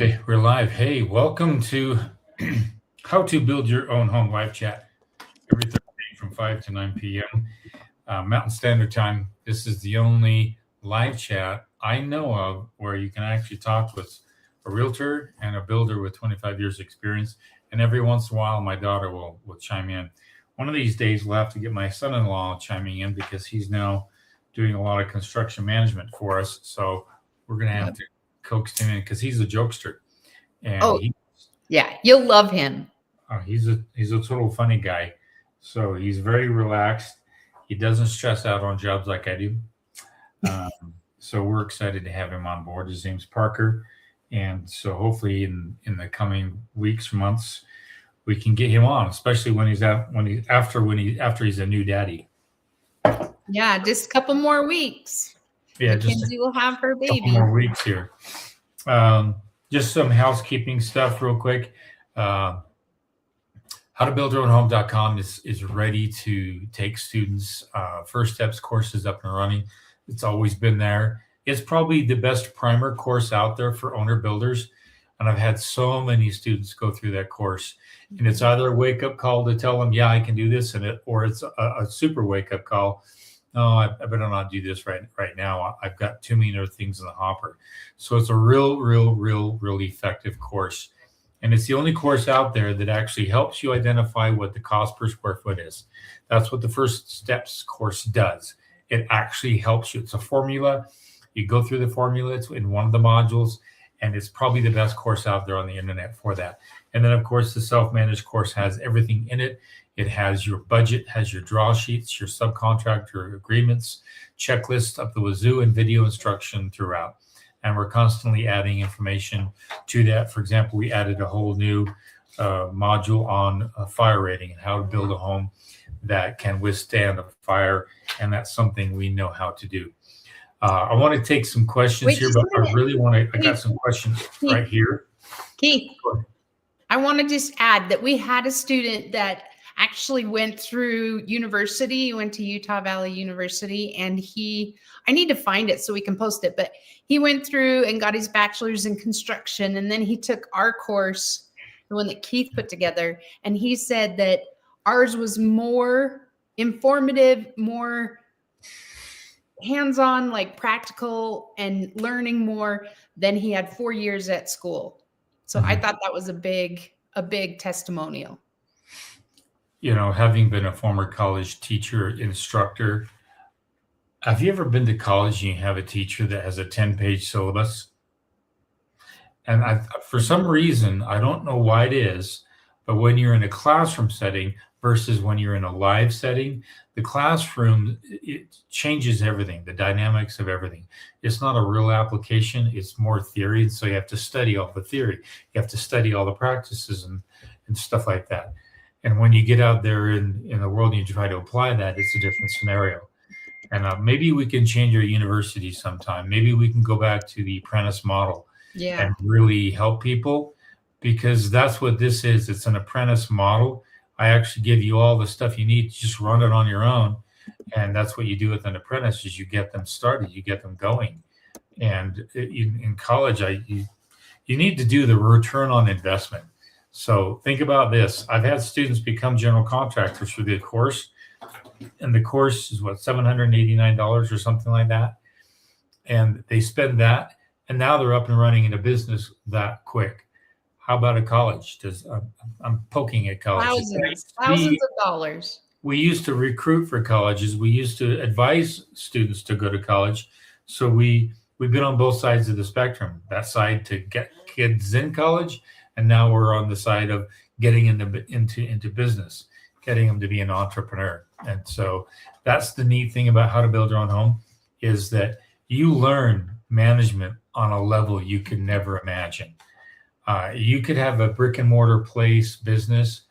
Okay, we're live. Hey, welcome to How to Build Your Own Home live chat every Thursday from 5 to 9 p.m. Mountain Standard Time. This is the only live chat I know of where you can actually talk with a realtor and a builder with 25 years experience. And every once in a while, my daughter will chime in. One of these days, we'll have to get my son-in-law chiming in because he's now doing a lot of construction management for us. So we're going to have to coax him in because he's a jokester. And yeah, you'll love him. He's a total funny guy. So he's very relaxed. He doesn't stress out on jobs like I do. So we're excited to have him on board. His name's Parker. And so hopefully in the coming weeks, months, we can get him on, especially when he's after he's a new daddy. Yeah, just a couple more weeks. Yeah, Mackenzie will have her baby. Couple more weeks here. Just some housekeeping stuff real quick. Howtobuildyourownhome.com is ready to take students first steps courses up and running. It's always been there. It's probably the best primer course out there for owner builders. And I've had so many students go through that course. And it's either a wake-up call to tell them, yeah, I can do this, or it's a super wake-up call. No, I better not do this right now. I've got too many other things in the hopper. So it's a real effective course. And it's the only course out there that actually helps you identify what the cost per square foot is. That's what the first steps course does. It actually helps you. It's a formula. You go through the formula. It's in one of the modules, and it's probably the best course out there on the internet for that. And then, of course, the self-managed course has everything in it. It has your budget, has your draw sheets, your subcontractor agreements, checklist up the wazoo, and video instruction throughout. And we're constantly adding information to that. For example, we added a whole new module on fire rating and how to build a home that can withstand a fire. And that's something we know how to do. I want to take some questions here, but I really want to, I got some questions right here. Keith, I want to just add that we had a student that actually went through university. He went to Utah Valley University, and I need to find it so we can post it, but he went through and got his bachelor's in construction. And then he took our course, the one that Keith put together. And he said that ours was more informative, more hands-on, like practical, and learning more than he had 4 years at school. So I thought that was a big testimonial. You know, having been a former college teacher, instructor, have you ever been to college and you have a teacher that has a 10-page syllabus? And for some reason, I don't know why it is, but when you're in a classroom setting versus when you're in a live setting, the classroom, it changes everything, the dynamics of everything. It's not a real application, it's more theory. So you have to study all the theory. You have to study all the practices and stuff like that. And when you get out there in the world and you try to apply that, it's a different scenario. And maybe we can change our university sometime. Maybe we can go back to the apprentice model and really help people, because that's what this is. It's an apprentice model. I actually give you all the stuff you need to just run it on your own. And that's what you do with an apprentice, is you get them started, you get them going. And in college, you need to do the return on investment. So think about this. I've had students become general contractors through the course, and the course is what, $789 or something like that. And they spend that, and now they're up and running in a business that quick. How about a college? I'm poking at colleges. Thousands of dollars. We used to recruit for colleges. We used to advise students to go to college. So we've been on both sides of the spectrum. That side to get kids in college, and now we're on the side of getting into business, getting them to be an entrepreneur. And so that's the neat thing about How to Build Your Own Home, is that you learn management on a level you could never imagine. You could have a brick and mortar place business,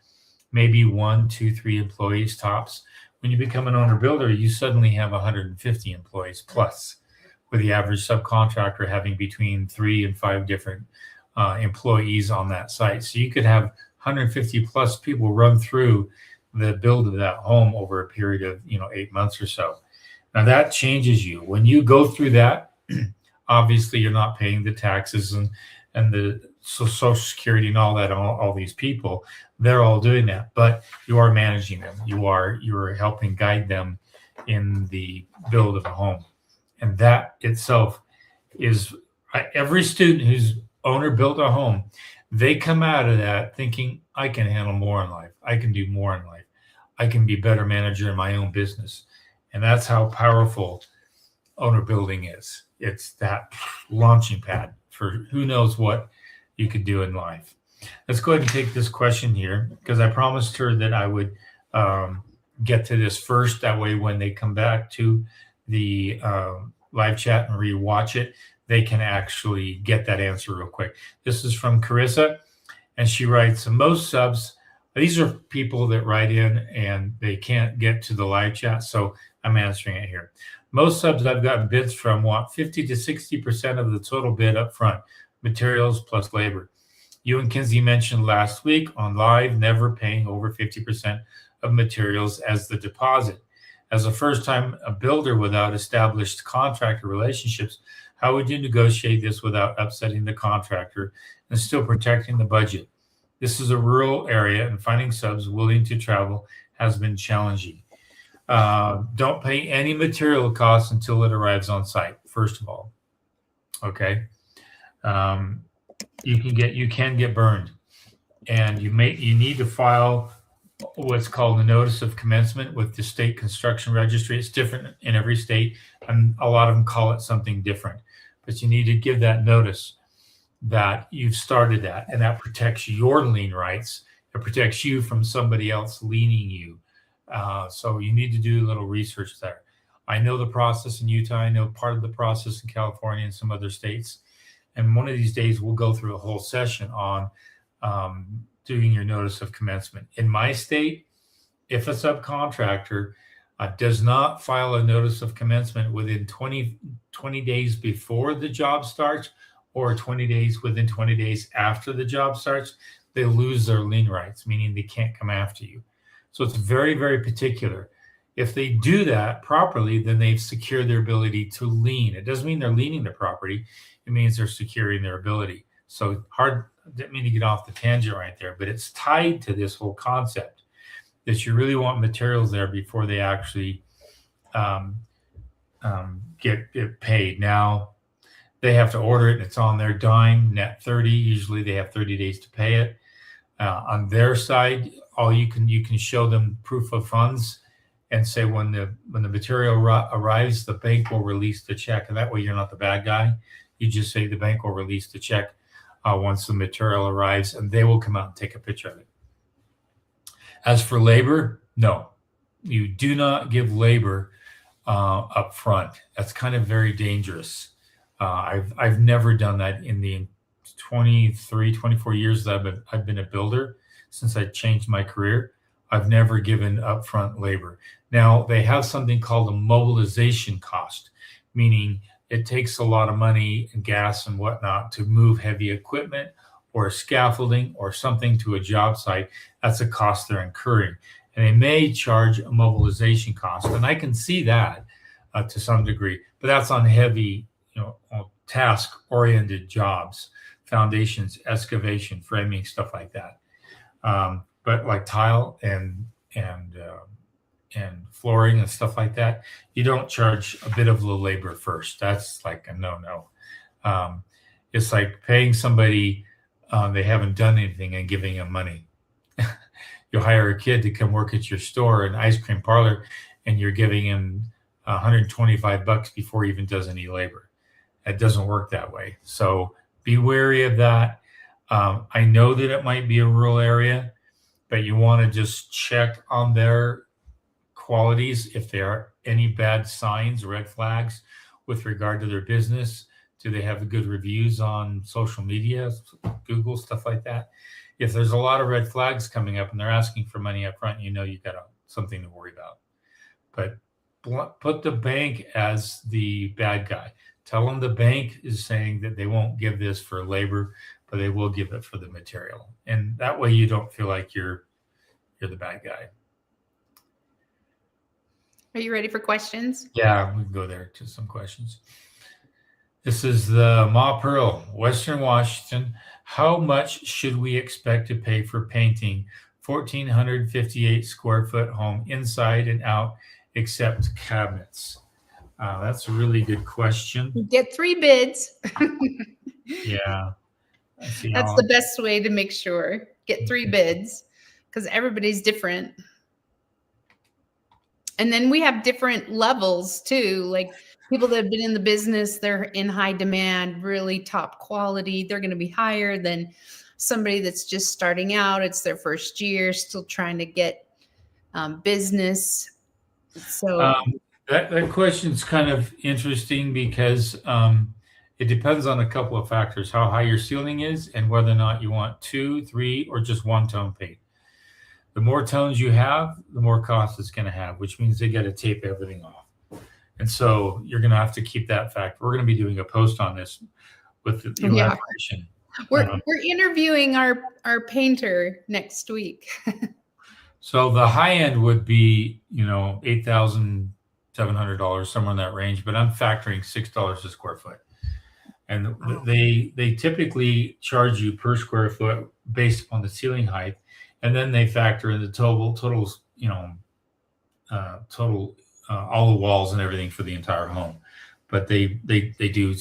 maybe 1, 2, 3 employees tops. When you become an owner builder, you suddenly have 150 employees plus, with the average subcontractor having between 3 and 5 different employees on that site. So you could have 150 plus people run through the build of that home over a period of 8 months or so. Now that changes you. When you go through that, obviously you're not paying the taxes and the Social Security and all that, all these people, they're all doing that, but you are managing them. You're helping guide them in the build of a home. And that itself is every student whose owner built a home, they come out of that thinking, I can handle more in life. I can do more in life. I can be a better manager in my own business. And that's how powerful owner building is. It's that launching pad for who knows what you could do in life. Let's go ahead and take this question here, because I promised her that I would get to this first. That way, when they come back to the live chat and rewatch it, they can actually get that answer real quick. This is from Carissa, and she writes, most subs, these are people that write in and they can't get to the live chat, so I'm answering it here. Most subs I've gotten bids from want 50 to 60% of the total bid up front, materials plus labor. You and Kinsey mentioned last week on live never paying over 50% of materials as the deposit. As a first-time builder without established contractor relationships, how would you negotiate this without upsetting the contractor and still protecting the budget? This is a rural area, and finding subs willing to travel has been challenging. Don't pay any material costs until it arrives on site, first of all. Okay. You can get burned, and you need to file what's called a notice of commencement with the state construction registry. It's different in every state, and a lot of them call it something different, but you need to give that notice that you've started that, and that protects your lien rights. It protects you from somebody else liening you. So you need to do a little research there. I know the process in Utah. I know part of the process in California and some other states. And one of these days, we'll go through a whole session on doing your notice of commencement. In my state, if a subcontractor does not file a notice of commencement within 20 days before the job starts, or 20 days within 20 days after the job starts, they lose their lien rights, meaning they can't come after you. So it's very, very particular. If they do that properly, then they've secured their ability to lien. It doesn't mean they're liening the property. It means they're securing their ability. So hard, I didn't mean to get off the tangent right there, but it's tied to this whole concept that you really want materials there before they actually get paid. Now, they have to order it, and it's on their dime, net 30. Usually they have 30 days to pay it. On their side, you can show them proof of funds and say when the material arrives, the bank will release the check. And that way you're not the bad guy. You just say the bank will release the check once the material arrives, and they will come out and take a picture of it. As for labor, no. You do not give labor up front. That's kind of very dangerous. I've never done that in the 23, 24 years that I've been a builder since I changed my career. I've never given upfront labor. Now, they have something called a mobilization cost, meaning it takes a lot of money and gas and whatnot to move heavy equipment or scaffolding or something to a job site. That's a cost they're incurring. And they may charge a mobilization cost. And I can see that to some degree, but that's on heavy, task-oriented jobs, foundations, excavation, framing, stuff like that. But like tile and flooring and stuff like that, you don't charge a bit of the labor first. That's like a no-no. It's like paying somebody they haven't done anything and giving them money. You hire a kid to come work at your store, an ice cream parlor, and you're giving him $125 before he even does any labor. It doesn't work that way. So be wary of that. I know that it might be a rural area, but you want to just check on their qualities. If there are any bad signs, red flags with regard to their business, do they have good reviews on social media, Google, stuff like that? If there's a lot of red flags coming up and they're asking for money up front, you got something to worry about. But put the bank as the bad guy. Tell them the bank is saying that they won't give this for labor, but they will give it for the material. And that way you don't feel like you're the bad guy. Are you ready for questions? Yeah, we can go there to some questions. This is the Ma Pearl, Western Washington. How much should we expect to pay for painting 1,458 square foot home inside and out, except cabinets? That's a really good question. Get 3 bids. Yeah. Let's see That's how. the best way to make sure. Get 3 bids because everybody's different. And then we have different levels too. Like people that have been in the business, they're in high demand, really top quality. They're going to be higher than somebody that's just starting out. It's their first year, still trying to get business. So That question's kind of interesting because it depends on a couple of factors: how high your ceiling is, and whether or not you want 2, 3, or just one tone paint. The more tones you have, the more cost it's going to have, which means they got to tape everything off. And so you're going to have to keep that fact. We're going to be doing a post on this with the yeah, elaboration. we're interviewing our painter next week. So the high end would be, $8,700, somewhere in that range, but I'm factoring $6 a square foot. And they typically charge you per square foot based upon the ceiling height, and then they factor in the totals, all the walls and everything for the entire home. But they do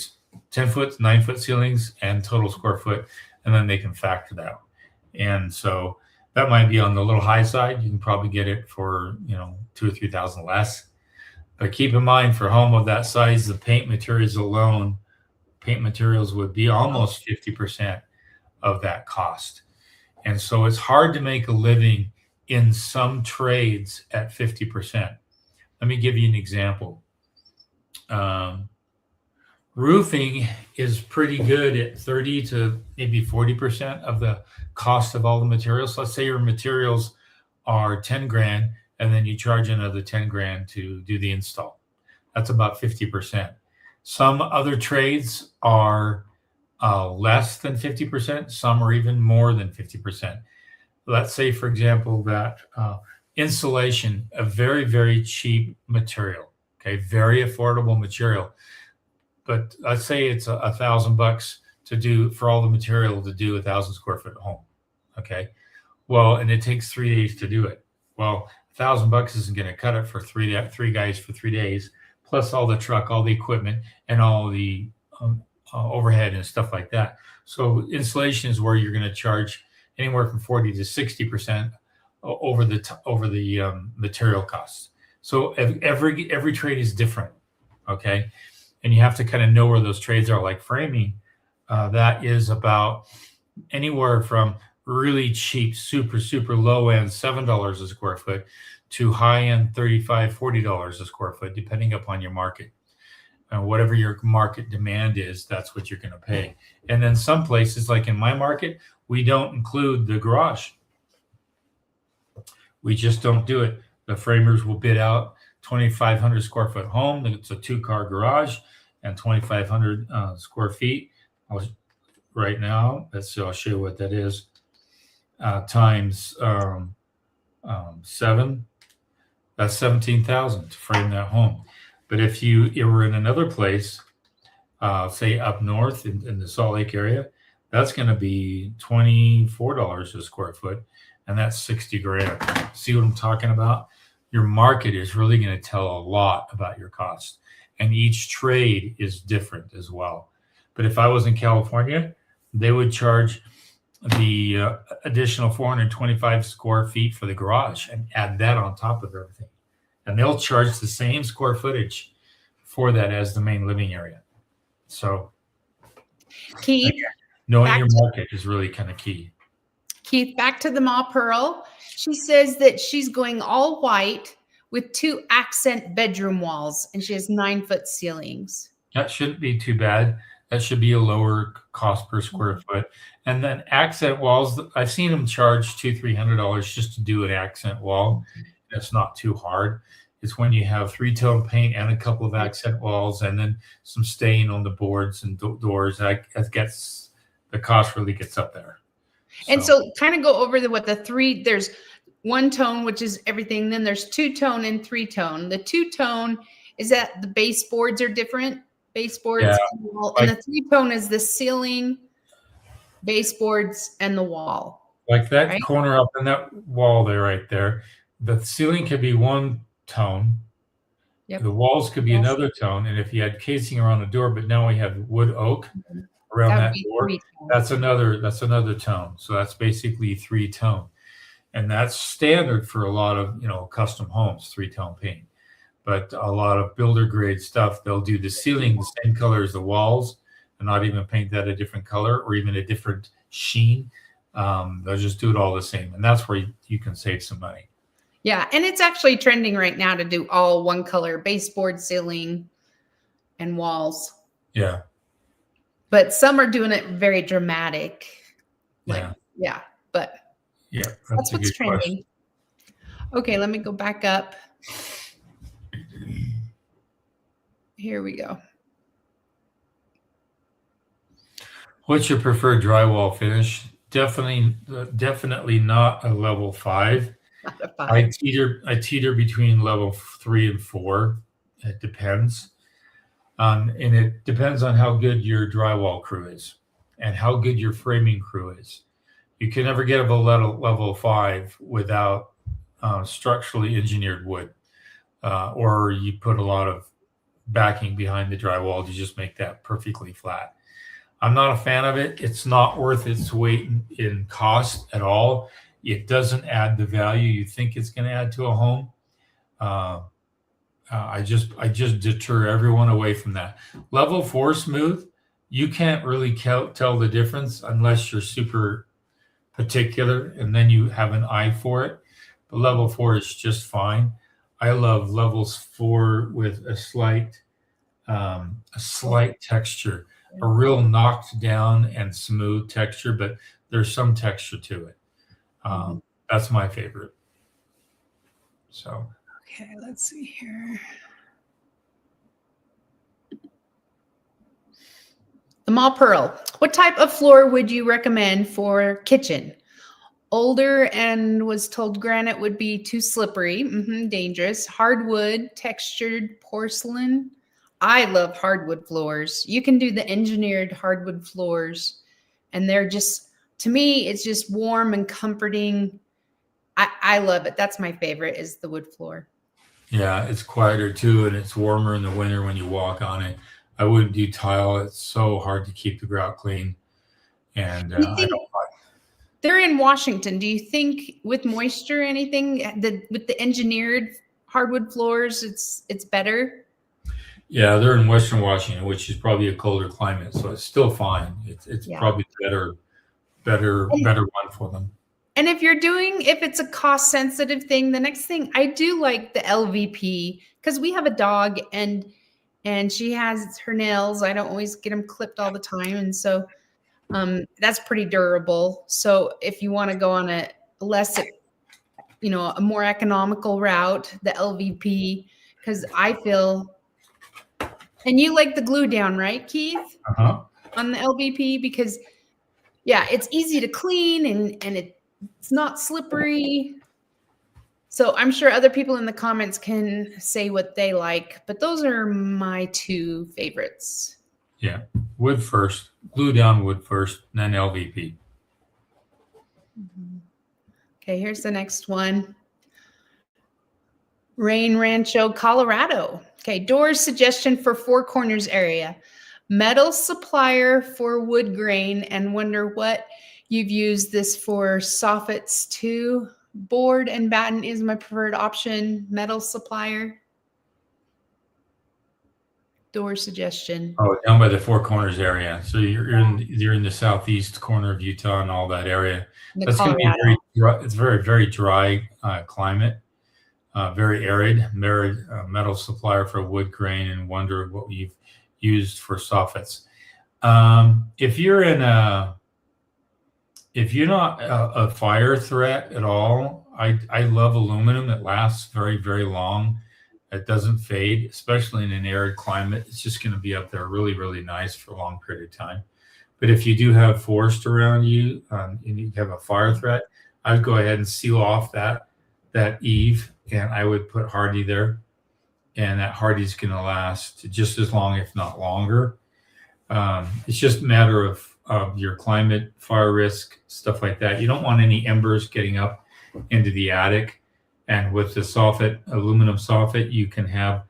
10-foot, 9-foot ceilings and total square foot, and then they can factor that. And so that might be on the little high side. You can probably get it for 2,000 or 3,000 less. But keep in mind, for a home of that size, the paint materials alone, paint materials would be almost 50% of that cost. And so it's hard to make a living in some trades at 50%. Let me give you an example. Roofing is pretty good at 30 to maybe 40% of the cost of all the materials. So let's say your materials are 10 grand, and then you charge another 10 grand to do the install. That's about 50%. Some other trades are less than 50%. Some are even more than 50%. Let's say, for example, that insulation, a very, very cheap material, okay, very affordable material. But let's say it's $1,000 to do for all the material to do 1,000 square foot home. Okay. Well, and it takes 3 days to do it. Well, $1,000 isn't going to cut it for three guys for 3 days, plus all the truck, all the equipment, and all the overhead and stuff like that. So insulation is where you're going to charge anywhere from 40 to 60% over the material costs. So every trade is different. Okay. And you have to kind of know where those trades are. Like framing, that is about anywhere from really cheap, super, super low end, $7 a square foot to high end $35, $40 a square foot, depending upon your market. And whatever your market demand is, that's what you're going to pay. And then some places, like in my market, we don't include the garage. We just don't do it. The framers will bid out 2,500 square foot home. It's a 2-car garage and 2,500 square feet. Right now, I'll show you what that is. Times 7, that's 17,000 to frame that home. But if you were in another place, say up north in the Salt Lake area, that's going to be $24 a square foot, and that's 60 grand. See what I'm talking about? Your market is really going to tell a lot about your cost, and each trade is different as well. But if I was in California, they would charge the additional 425 square feet for the garage and add that on top of everything. And they'll charge the same square footage for that as the main living area. So Keith, knowing your market is really kind of key. Keith, back to the Ma Pearl. She says that she's going all white with 2 accent bedroom walls, and she has 9-foot ceilings. That shouldn't be too bad. That should be a lower cost per square foot. And then accent walls, I've seen them charge $200-300 just to do an accent wall. That's not too hard. It's when you have 3-tone paint and a couple of accent walls and then some stain on the boards and doors, that gets the cost really gets up there. And so kind of go over there's 1-tone, which is everything. Then there's 2-tone and 3-tone. The 2-tone is that the baseboards are different. baseboards, Yeah, and, wall, and like the three-tone is the ceiling, baseboards, and the wall, like that right? corner up in that wall there, right there. The ceiling could be one tone. Yep. The walls could be Yes. another tone, and if you had casing around the door, but now we have wood oak around That would that be door, three-tone. that's another tone. So that's basically three-tone, and that's standard for a lot of custom homes, three-tone paint. But a lot of builder grade stuff, they'll do the ceiling the same color as the walls, and not even paint that a different color or even a different sheen. They'll just do it all the same, and that's where you can save some money. Yeah, and it's actually trending right now to do all one color baseboard, ceiling, and walls. Yeah. But some are doing it very dramatic. Like, Yeah. But Yeah, that's a what's good trending. question. Okay, let me go back up. Here we go. What's your preferred drywall finish? Definitely not a level 5. Not a 5. I teeter between level 3 and 4. It depends. And it depends on how good your drywall crew is and how good your framing crew is. You can never get a level 5 without structurally engineered wood, or you put a lot of backing behind the drywall to just make that perfectly flat. I'm not a fan of it. It's not worth its weight in cost at all. It doesn't add the value you think it's going to add to a home. I just deter everyone away from that. Level 4 smooth, you can't really tell the difference unless you're super particular, and then you have an eye for it. But level 4 is just fine. I love levels 4 with a slight texture, a real knocked down and smooth texture, but there's some texture to it. That's my favorite. So. Okay, let's see here. Amal Pearl, what type of floor would you recommend for kitchen? Older and was told granite would be too slippery, dangerous. Hardwood, textured porcelain. I love hardwood floors. You can do the engineered hardwood floors, and they're just, to me, it's just warm and comforting. I love it. That's my favorite, is the wood floor. Yeah, it's quieter too, and it's warmer in the winter when you walk on it. I wouldn't do tile. It's so hard to keep the grout clean. And I don't like. They're in Washington. Do you think with moisture or anything, with the engineered hardwood floors, it's better? Yeah, they're in Western Washington, which is probably a colder climate, so it's still fine. It's probably better one for them. And if it's a cost sensitive thing, the next thing, I do like the LVP, because we have a dog and she has her nails. I don't always get them clipped all the time. And so that's pretty durable. So if you want to go on a more economical route, the LVP, because I feel, and you like the glue down, right, Keith? On the LVP, because it's easy to clean and it's not slippery. So I'm sure other people in the comments can say what they like, but those are my 2 favorites. Yeah, wood first, glue down wood first, then LVP. Okay, here's the next one. Rain Rancho, Colorado. Okay, doors suggestion for Four Corners area. Metal supplier for wood grain, and wonder what you've used this for. Soffits too. Board and batten is my preferred option. Metal supplier. Door suggestion. Oh, down by the Four Corners area. So you're in the southeast corner of Utah and all that area. That's going to be very dry. It's very, very dry climate, very arid. Metal supplier for wood grain, and wonder what we've used for soffits. If you're not a fire threat at all, I love aluminum. It lasts very, very long. It doesn't fade, especially in an arid climate. It's just going to be up there really, really nice for a long period of time. But if you do have forest around you and you have a fire threat, I'd go ahead and seal off that eave, and I would put hardy there. and that hardy's going to last just as long, if not longer. It's just a matter of your climate, fire risk, stuff like that. You don't want any embers getting up into the attic. And with the soffit, aluminum soffit, you can have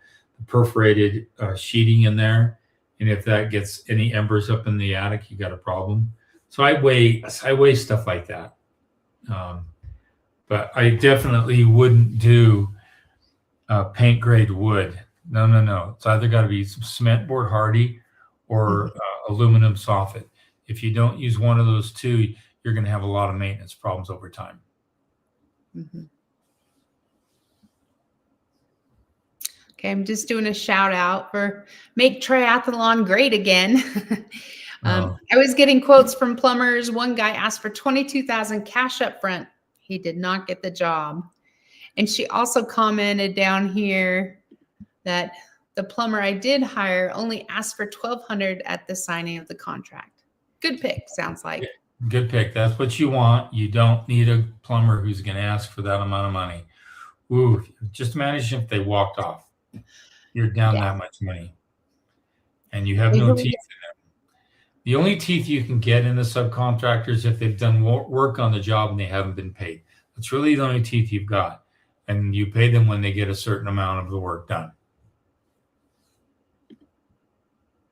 perforated sheeting in there. And if that gets any embers up in the attic, you got a problem. So I weigh stuff like that. But I definitely wouldn't do paint grade wood. No. It's either got to be some cement board hardy or aluminum soffit. If you don't use one of those two, you're going to have a lot of maintenance problems over time. Mm-hmm. Okay, I'm just doing a shout out for Make Triathlon Great Again. I was getting quotes from plumbers. One guy asked for $22,000 cash up front. He did not get the job. And she also commented down here that the plumber I did hire only asked for $1,200 at the signing of the contract. Good pick, sounds like. Good pick. That's what you want. You don't need a plumber who's going to ask for that amount of money. Ooh, just imagine if they walked off. You're down that much money. And you have no teeth in it. The only teeth you can get in the subcontractors if they've done work on the job and they haven't been paid. That's really the only teeth you've got. And you pay them when they get a certain amount of the work done.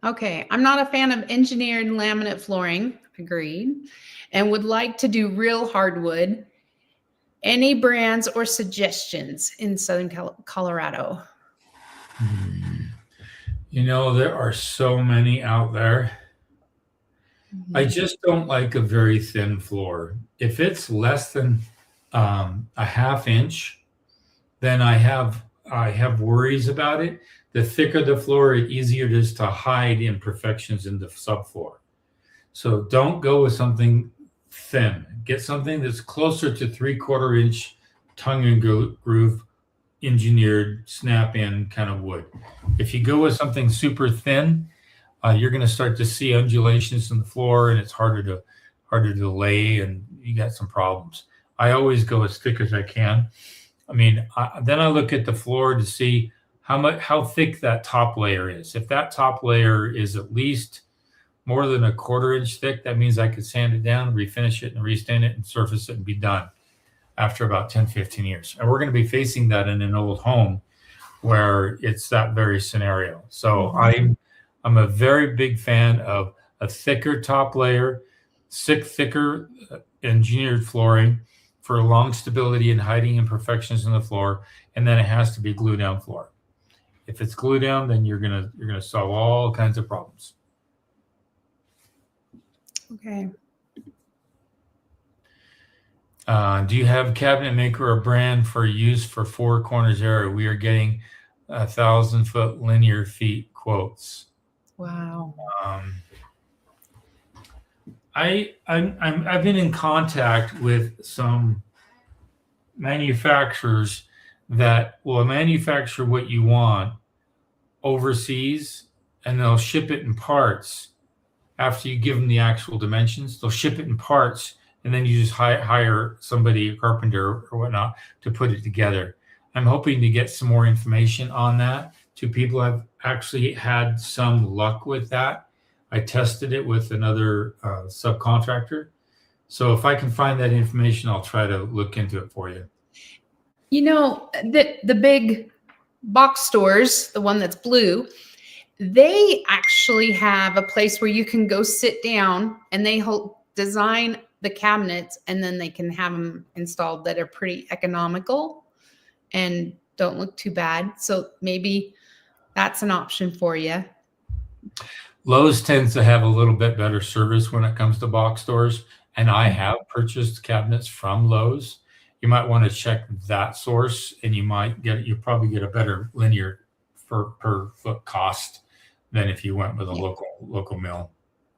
Okay, I'm not a fan of engineered laminate flooring, agreed, and would like to do real hardwood. Any brands or suggestions in Southern Colorado? You know, there are so many out there. Mm-hmm. I just don't like a very thin floor. If it's less than a half inch, then I have worries about it. The thicker the floor, the easier it is to hide imperfections in the subfloor. So don't go with something thin. Get something that's closer to 3/4 inch tongue and groove engineered snap-in kind of wood. If you go with something super thin, you're going to start to see undulations in the floor, and it's harder to lay, and you got some problems. I always go as thick as I can. I mean, then I look at the floor to see how thick that top layer is. If that top layer is at least more than 1/4 inch thick, that means I could sand it down, refinish it, and restain it, and surface it, and be done after about 10, 15 years. And we're going to be facing that in an old home where it's that very scenario. So I'm a very big fan of a thicker top layer, thicker engineered flooring for long stability and hiding imperfections in the floor, and then it has to be glue down floor. If it's glue down, then you're gonna solve all kinds of problems. Okay. Do you have a cabinet maker or brand for use for Four Corners area? We are getting 1,000-foot linear feet quotes. Wow. I've been in contact with some manufacturers that will manufacture what you want overseas, and they'll ship it in parts after you give them the actual dimensions. They'll ship it in parts, and then you just hire somebody, a carpenter or whatnot, to put it together. I'm hoping to get some more information on that. Two people have actually had some luck with that. I tested it with another subcontractor. So if I can find that information, I'll try to look into it for you. You know, the big box stores, the one that's blue, they actually have a place where you can go sit down and they design the cabinets, and then they can have them installed that are pretty economical and don't look too bad. So maybe that's an option for you. Lowe's tends to have a little bit better service when it comes to box stores, and I have purchased cabinets from Lowe's. You might want to check that source, and you probably get a better linear per foot cost than if you went with a local mill.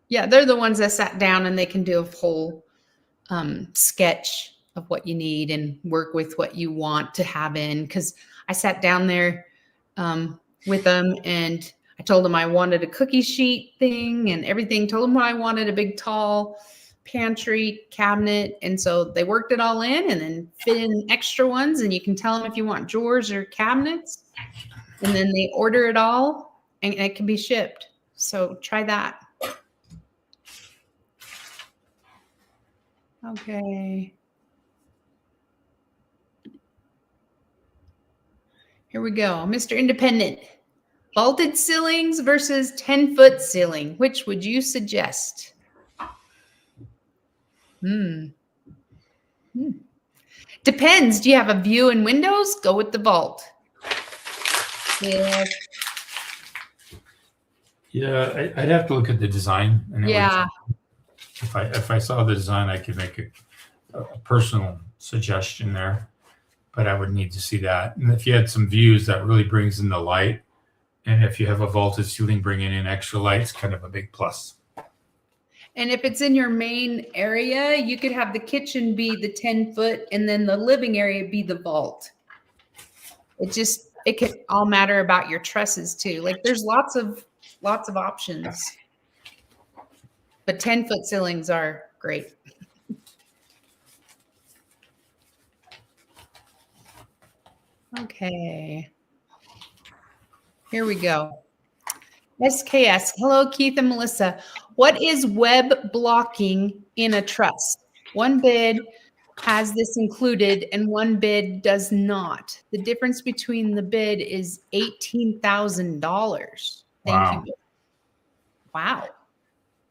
Yeah, they're the ones that sat down and they can do a whole sketch of what you need and work with what you want to have in. Because I sat down there with them, and I told them I wanted a cookie sheet thing and everything. Told them what I wanted, a big tall pantry cabinet. And so they worked it all in and then fit in extra ones. And you can tell them if you want drawers or cabinets. and then they order it all and it can be shipped. So try that. Okay. Here we go. Mr. Independent. Vaulted ceilings versus 10-foot ceiling. Which would you suggest? Depends. Do you have a view and windows? Go with the vault. Yeah. Yeah, I'd have to look at the design. And Yeah. If I saw the design, I could make a personal suggestion there, but I would need to see that. And if you had some views, that really brings in the light. And if you have a vaulted ceiling, bringing in extra light is kind of a big plus. And if it's in your main area, you could have the kitchen be the 10-foot and then the living area be the vault. It could all matter about your trusses too. Like there's lots of options. But 10-foot ceilings are great. Okay. Here we go. SKS. Hello, Keith and Melissa. What is web blocking in a truss? One bid has this included and one bid does not. The difference between the bid is $18,000. Thank you. Wow.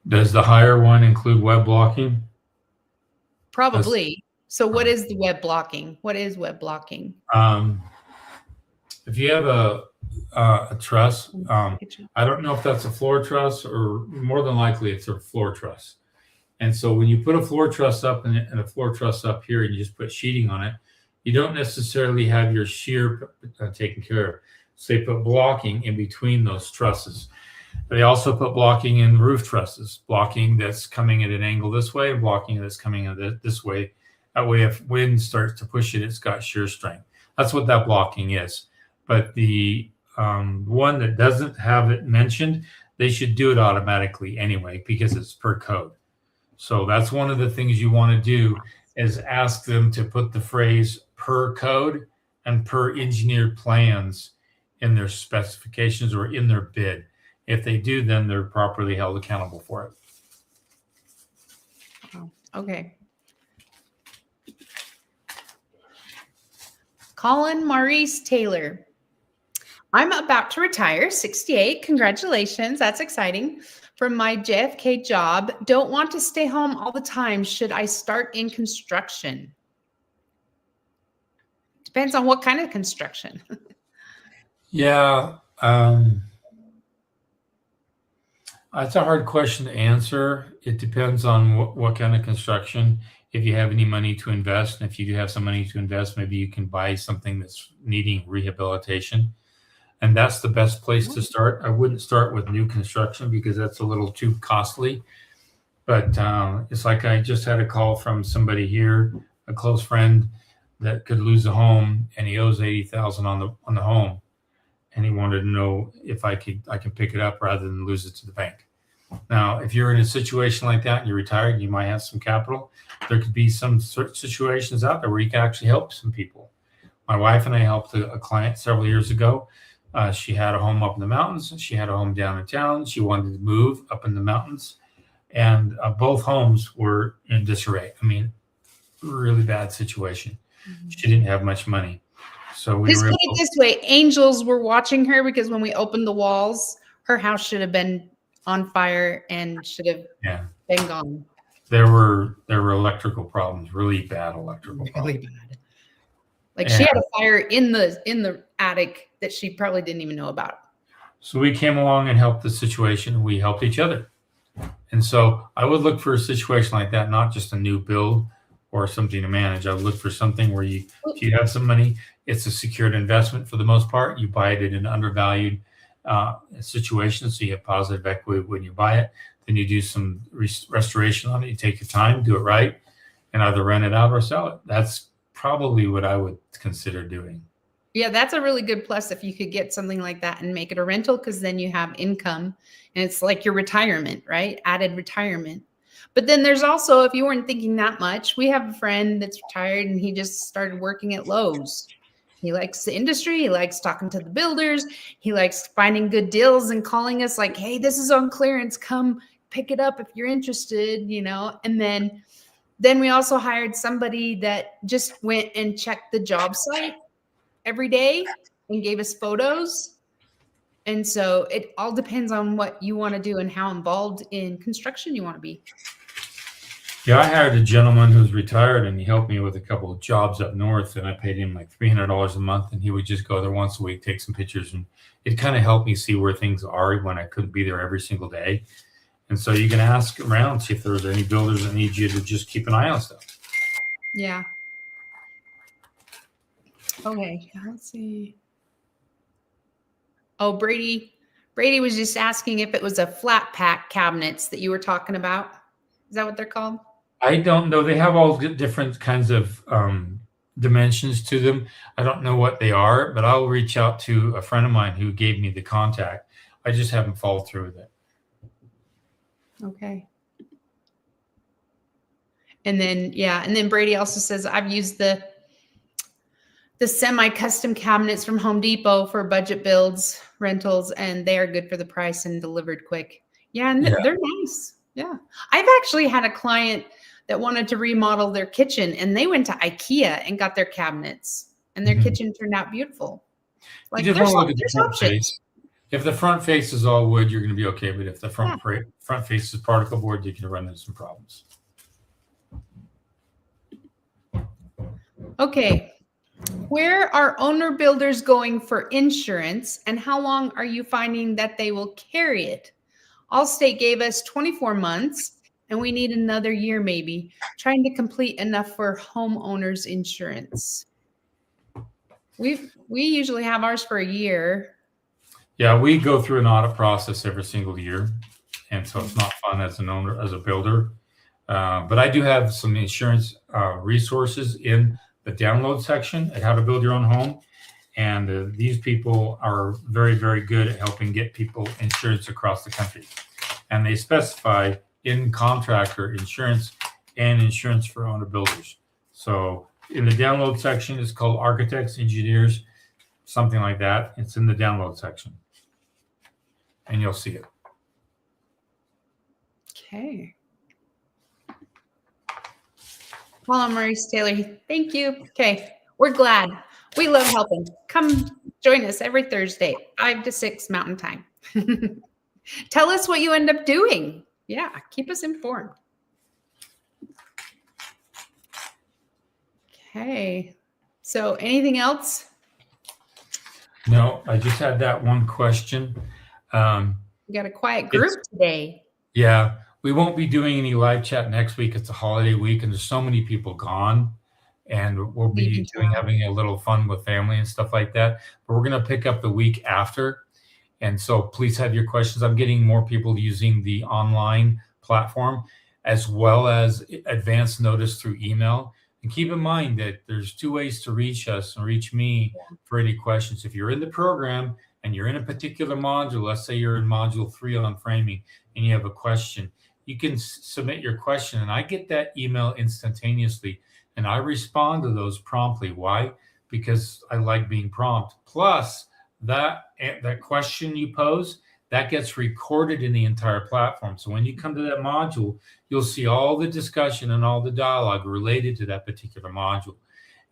Does the higher one include web blocking? Probably. So what is the web blocking? What is web blocking? If you have a truss, I don't know if that's a floor truss or more than likely it's a floor truss. And so when you put a floor truss up and a floor truss up here and you just put sheeting on it, you don't necessarily have your shear taken care of. So they put blocking in between those trusses. They also put blocking in roof trusses, blocking that's coming at an angle this way, and blocking that's coming at this way. That way, if wind starts to push it, it's got shear strength. That's what that blocking is. But the one that doesn't have it mentioned, they should do it automatically anyway because it's per code. So that's one of the things you want to do is ask them to put the phrase per code and per engineered plans in their specifications or in their bid. If they do, then they're properly held accountable for it. Oh, okay. Colin Maurice Taylor. I'm about to retire, 68. Congratulations. That's exciting. From my JFK job. Don't want to stay home all the time. Should I start in construction? Depends on what kind of construction. Yeah. That's a hard question to answer. It depends on what kind of construction. If you have any money to invest, and if you do have some money to invest, maybe you can buy something that's needing rehabilitation. And that's the best place to start. I wouldn't start with new construction because that's a little too costly. But it's like I just had a call from somebody here, a close friend that could lose a home, and he owes $80,000 on the home, and he wanted to know if I can pick it up rather than lose it to the bank. Now, if you're in a situation like that and you're retired, you might have some capital. There could be some situations out there where you can actually help some people. My wife and I helped a client several years ago. She had a home up in the mountains. She had a home down in town. She wanted to move up in the mountains. And both homes were in disarray. I mean, really bad situation. Mm-hmm. She didn't have much money. So we put it this way. Angels were watching her because when we opened the walls, her house should have been on fire and should have been gone. There were electrical problems, really bad electrical problems. Really bad. Like she had a fire in the attic that she probably didn't even know about. So we came along and helped the situation. We helped each other. And so I would look for a situation like that, not just a new build or something to manage. I would look for something where if you have some money, it's a secured investment for the most part. You buy it in an undervalued situation, so you have positive equity when you buy it. Then you do some restoration on it. You take your time, do it right, and either rent it out or sell it. That's probably what I would consider doing. Yeah, that's a really good plus if you could get something like that and make it a rental, because then you have income and it's like your retirement, right? Added retirement. But then there's also, if you weren't thinking that much, we have a friend that's retired and he just started working at Lowe's. He likes the industry. He likes talking to the builders. He likes finding good deals and calling us like, hey, this is on clearance. Come pick it up if you're interested, And then we also hired somebody that just went and checked the job site every day and gave us photos. And so it all depends on what you want to do and how involved in construction you want to be. Yeah, I hired a gentleman who's retired, and he helped me with a couple of jobs up north, and I paid him like $300 a month, and he would just go there once a week, take some pictures, and it kind of helped me see where things are when I couldn't be there every single day. And so you can ask around, see if there's any builders that need you to just keep an eye on stuff. Yeah. Okay, let's see. Oh, Brady was just asking if it was a flat pack cabinets that you were talking about. Is that what they're called? I don't know. They have all different kinds of dimensions to them. I don't know what they are, but I'll reach out to a friend of mine who gave me the contact. I just haven't followed through with it. Okay. And then Brady also says, I've used the semi-custom cabinets from Home Depot for budget builds, rentals, and they are good for the price and delivered quick. Yeah, and they're nice. Yeah. I've actually had a client that wanted to remodel their kitchen, and they went to IKEA and got their cabinets, and their kitchen turned out beautiful. Like, you just want to look at the front face. If the front face is all wood, you're going to be okay. But if the front face is particle board, you can run into some problems. Okay. Where are owner builders going for insurance, and how long are you finding that they will carry it? Allstate gave us 24 months, and we need another year maybe, trying to complete enough for homeowners insurance. We usually have ours for a year. Yeah, we go through an audit process every single year, and so it's not fun as an owner, as a builder. But I do have some insurance resources in the download section at How to Build Your Own Home. And these people are very, very good at helping get people insurance across the country. And they specify in Contractor insurance and insurance for owner builders. So in the download section, it's called Architects, Engineers, something like that. It's in the download section. And you'll see it. Okay. Paula Maurice Taylor, thank you. Okay, we're glad. We love helping. Come join us every Thursday, 5 to 6 Mountain Time. Tell us what you end up doing. Yeah, keep us informed. Okay, so anything else? No, I just had that one question. We got a quiet group today. Yeah, we won't be doing any live chat next week. It's a holiday week, and there's so many people gone. And we'll be having a little fun with family and stuff like that. But we're going to pick up the week after. And so please have your questions. I'm getting more people using the online platform as well as advance notice through email. And keep in mind that there's 2 ways to reach us and reach me for any questions. If you're in the program and you're in a particular module, let's say you're in module 3 on framing and you have a question, you can submit your question and I get that email instantaneously. And I respond to those promptly. Why? Because I like being prompt. Plus, that question you pose, that gets recorded in the entire platform. So when you come to that module, you'll see all the discussion and all the dialogue related to that particular module.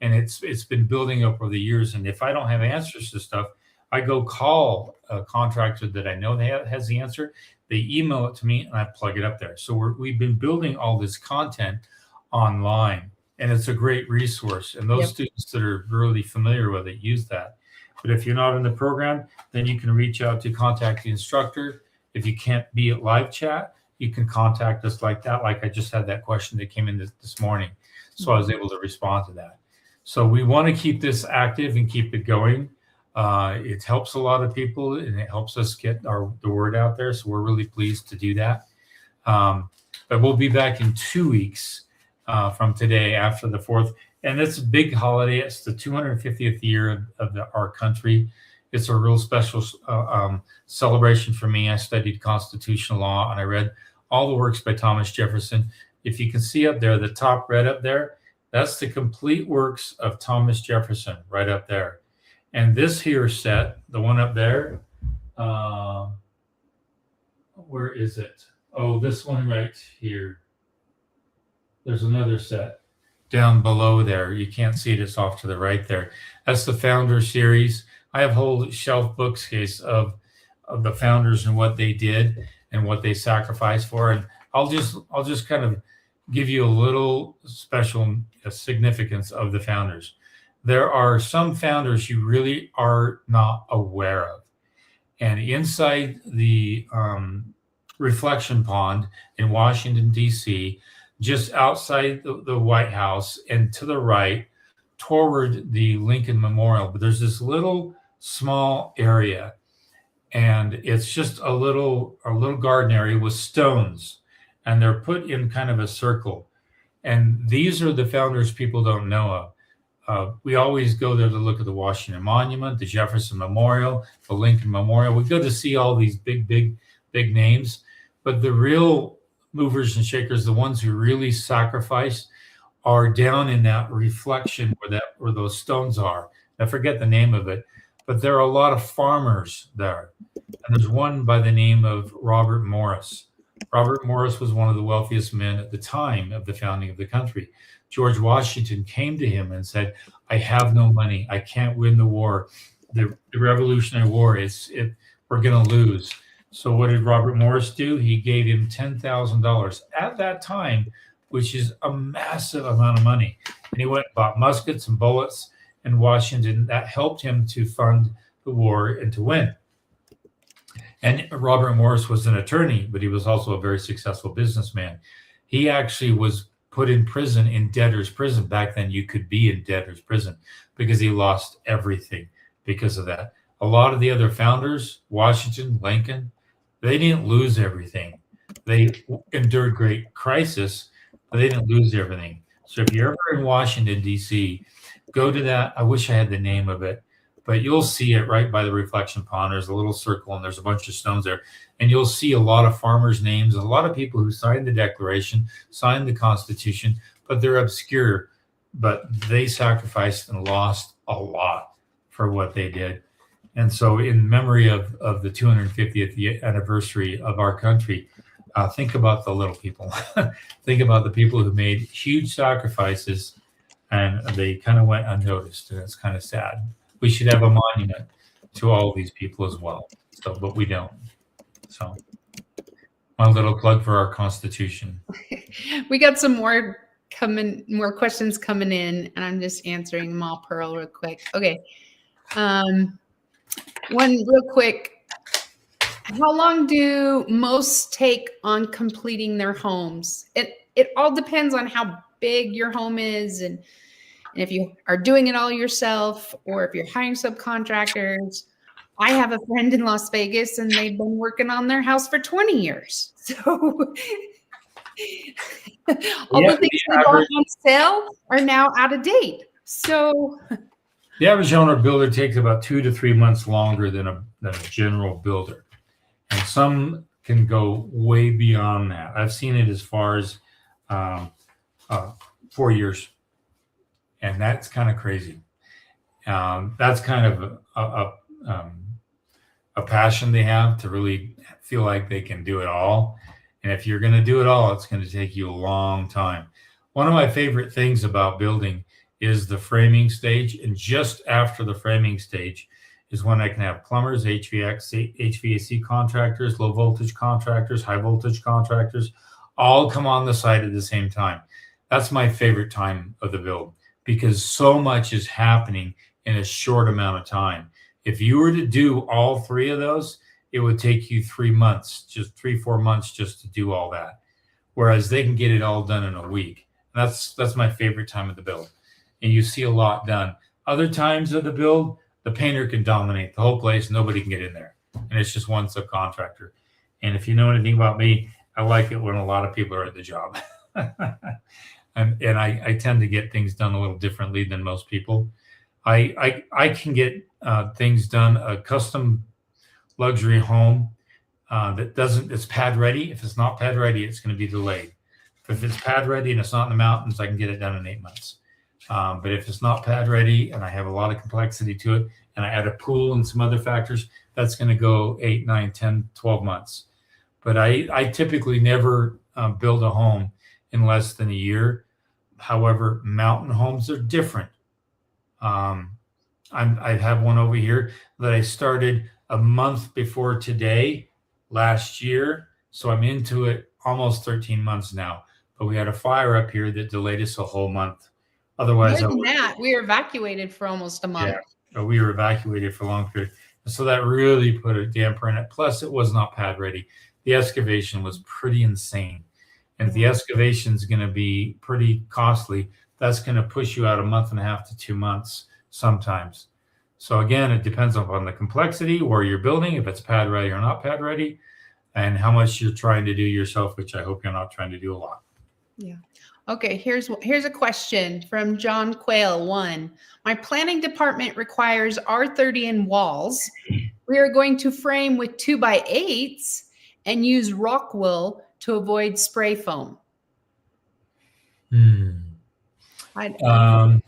And it's been building up over the years. And if I don't have answers to stuff, I go call a contractor that I know that has the answer. They email it to me and I plug it up there. So we've been building all this content online. And it's a great resource. And those students that are really familiar with it use that. But if you're not in the program, then you can reach out to contact the instructor. If you can't be at live chat, you can contact us like that. Like I just had that question that came in this morning. So I was able to respond to that. So we want to keep this active and keep it going. It helps a lot of people and it helps us get the word out there. So we're really pleased to do that. But we'll be back in 2 weeks. From today after the 4th. And it's a big holiday. It's the 250th year of our country. It's a real special celebration for me. I studied constitutional law and I read all the works by Thomas Jefferson. If you can see up there, the top red up there, that's the complete works of Thomas Jefferson right up there. And this here set, the one up there, where is it? Oh, this one right here. There's another set down below there. You can't see it. It's off to the right there. That's the Founder series. I have a whole shelf bookcase of the founders and what they did and what they sacrificed for. And I'll just kind of give you a little special significance of the founders. There are some founders you really are not aware of. And inside the reflection pond in Washington, D.C., just outside the White House and to the right toward the Lincoln Memorial, but there's this little small area, and it's just a little garden area with stones, and they're put in kind of a circle. And these are the founders people don't know of. We always go there to look at the Washington Monument, the Jefferson Memorial, the Lincoln Memorial. We go to see all these big names, but the real movers and shakers, the ones who really sacrifice, are down in that reflection where those stones are. I forget the name of it, but there are a lot of farmers there. And there's one by the name of Robert Morris. Robert Morris was one of the wealthiest men at the time of the founding of the country. George Washington came to him and said, I have no money. I can't win the war. The Revolutionary War, we're going to lose. So what did Robert Morris do? He gave him $10,000 at that time, which is a massive amount of money. And he went and bought muskets and bullets in Washington. That helped him to fund the war and to win. And Robert Morris was an attorney, but he was also a very successful businessman. He actually was put in prison, in debtor's prison. Back then, you could be in debtor's prison because he lost everything because of that. A lot of the other founders, Washington, Lincoln, they didn't lose everything. They endured great crisis, but they didn't lose everything. So if you're ever in Washington, D.C., go to that. I wish I had the name of it, but you'll see it right by the reflection pond. There's a little circle and there's a bunch of stones there. And you'll see a lot of farmers' names, and a lot of people who signed the Declaration, signed the Constitution, but they're obscure. But they sacrificed and lost a lot for what they did. And so in memory of the 250th anniversary of our country, think about the little people. Think about the people who made huge sacrifices, and they kind of went unnoticed, and it's kind of sad. We should have a monument to all of these people as well. So, but we don't. So my little plug for our Constitution. We got some more questions coming in, and I'm just answering them all, Pearl, real quick. Okay. One real quick. How long do most take on completing their homes? It all depends on how big your home is, and if you are doing it all yourself or if you're hiring subcontractors. I have a friend in Las Vegas, and they've been working on their house for 20 years. So all the things they bought on sale are now out of date. So the average owner builder takes about 2 to 3 months longer than a general builder. And some can go way beyond that. I've seen it as far as 4 years. And that's kind of crazy. That's kind of a passion they have to really feel like they can do it all. And if you're going to do it all, it's going to take you a long time. One of my favorite things about building is the framing stage. And just after the framing stage is when I can have plumbers, HVAC contractors, low voltage contractors, high voltage contractors, all come on the site at the same time. That's my favorite time of the build, because so much is happening in a short amount of time. If you were to do all three of those, it would take you 3 months, just 3-4 months just to do all that. Whereas they can get it all done in a week. And that's my favorite time of the build. And you see a lot done. Other times of the build, the painter can dominate the whole place. Nobody can get in there. And it's just one subcontractor. And if you know anything about me, I like it when a lot of people are at the job. And I tend to get things done a little differently than most people. I can get things done, a custom luxury home it's pad ready. If it's not pad ready, it's going to be delayed. If it's pad ready and it's not in the mountains, I can get it done in 8 months. But if it's not pad ready and I have a lot of complexity to it and I add a pool and some other factors, that's going to go 8, 9, 10, 12 months. But I typically never build a home in less than a year. However, mountain homes are different. I have one over here that I started a month before today last year. So I'm into it almost 13 months now. But we had a fire up here that delayed us a whole month. Otherwise, More than that, we were evacuated for almost a month. Yeah, we were evacuated for a long period. So that really put a damper in it. Plus, it was not pad ready. The excavation was pretty insane. And if the excavation is going to be pretty costly, that's going to push you out a month and a half to 2 months sometimes. So again, it depends upon the complexity, where you're building, if it's pad ready or not pad ready, and how much you're trying to do yourself, which I hope you're not trying to do a lot. Yeah. Okay, here's a question from John Quayle. 1, my planning department requires R30 in walls. We are going to frame with 2x8s and use rock wool to avoid spray foam. I'd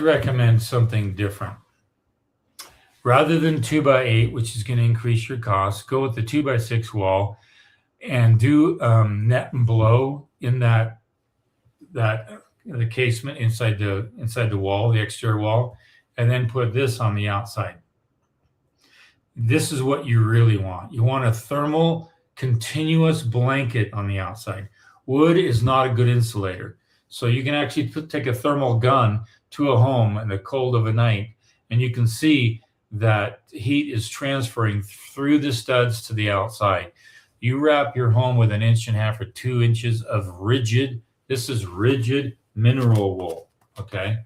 recommend something different. Rather than 2x8, which is going to increase your cost, go with the 2x6 wall and do net and blow in the casement inside the wall, the exterior wall, and then put this on the outside. This is what you really want. You want a thermal continuous blanket on the outside. Wood is not a good insulator. So you can actually take a thermal gun to a home in the cold of a night, and you can see that heat is transferring through the studs to the outside. You wrap your home with 1.5 inches or 2 inches of rigid, this is rigid mineral wool, okay?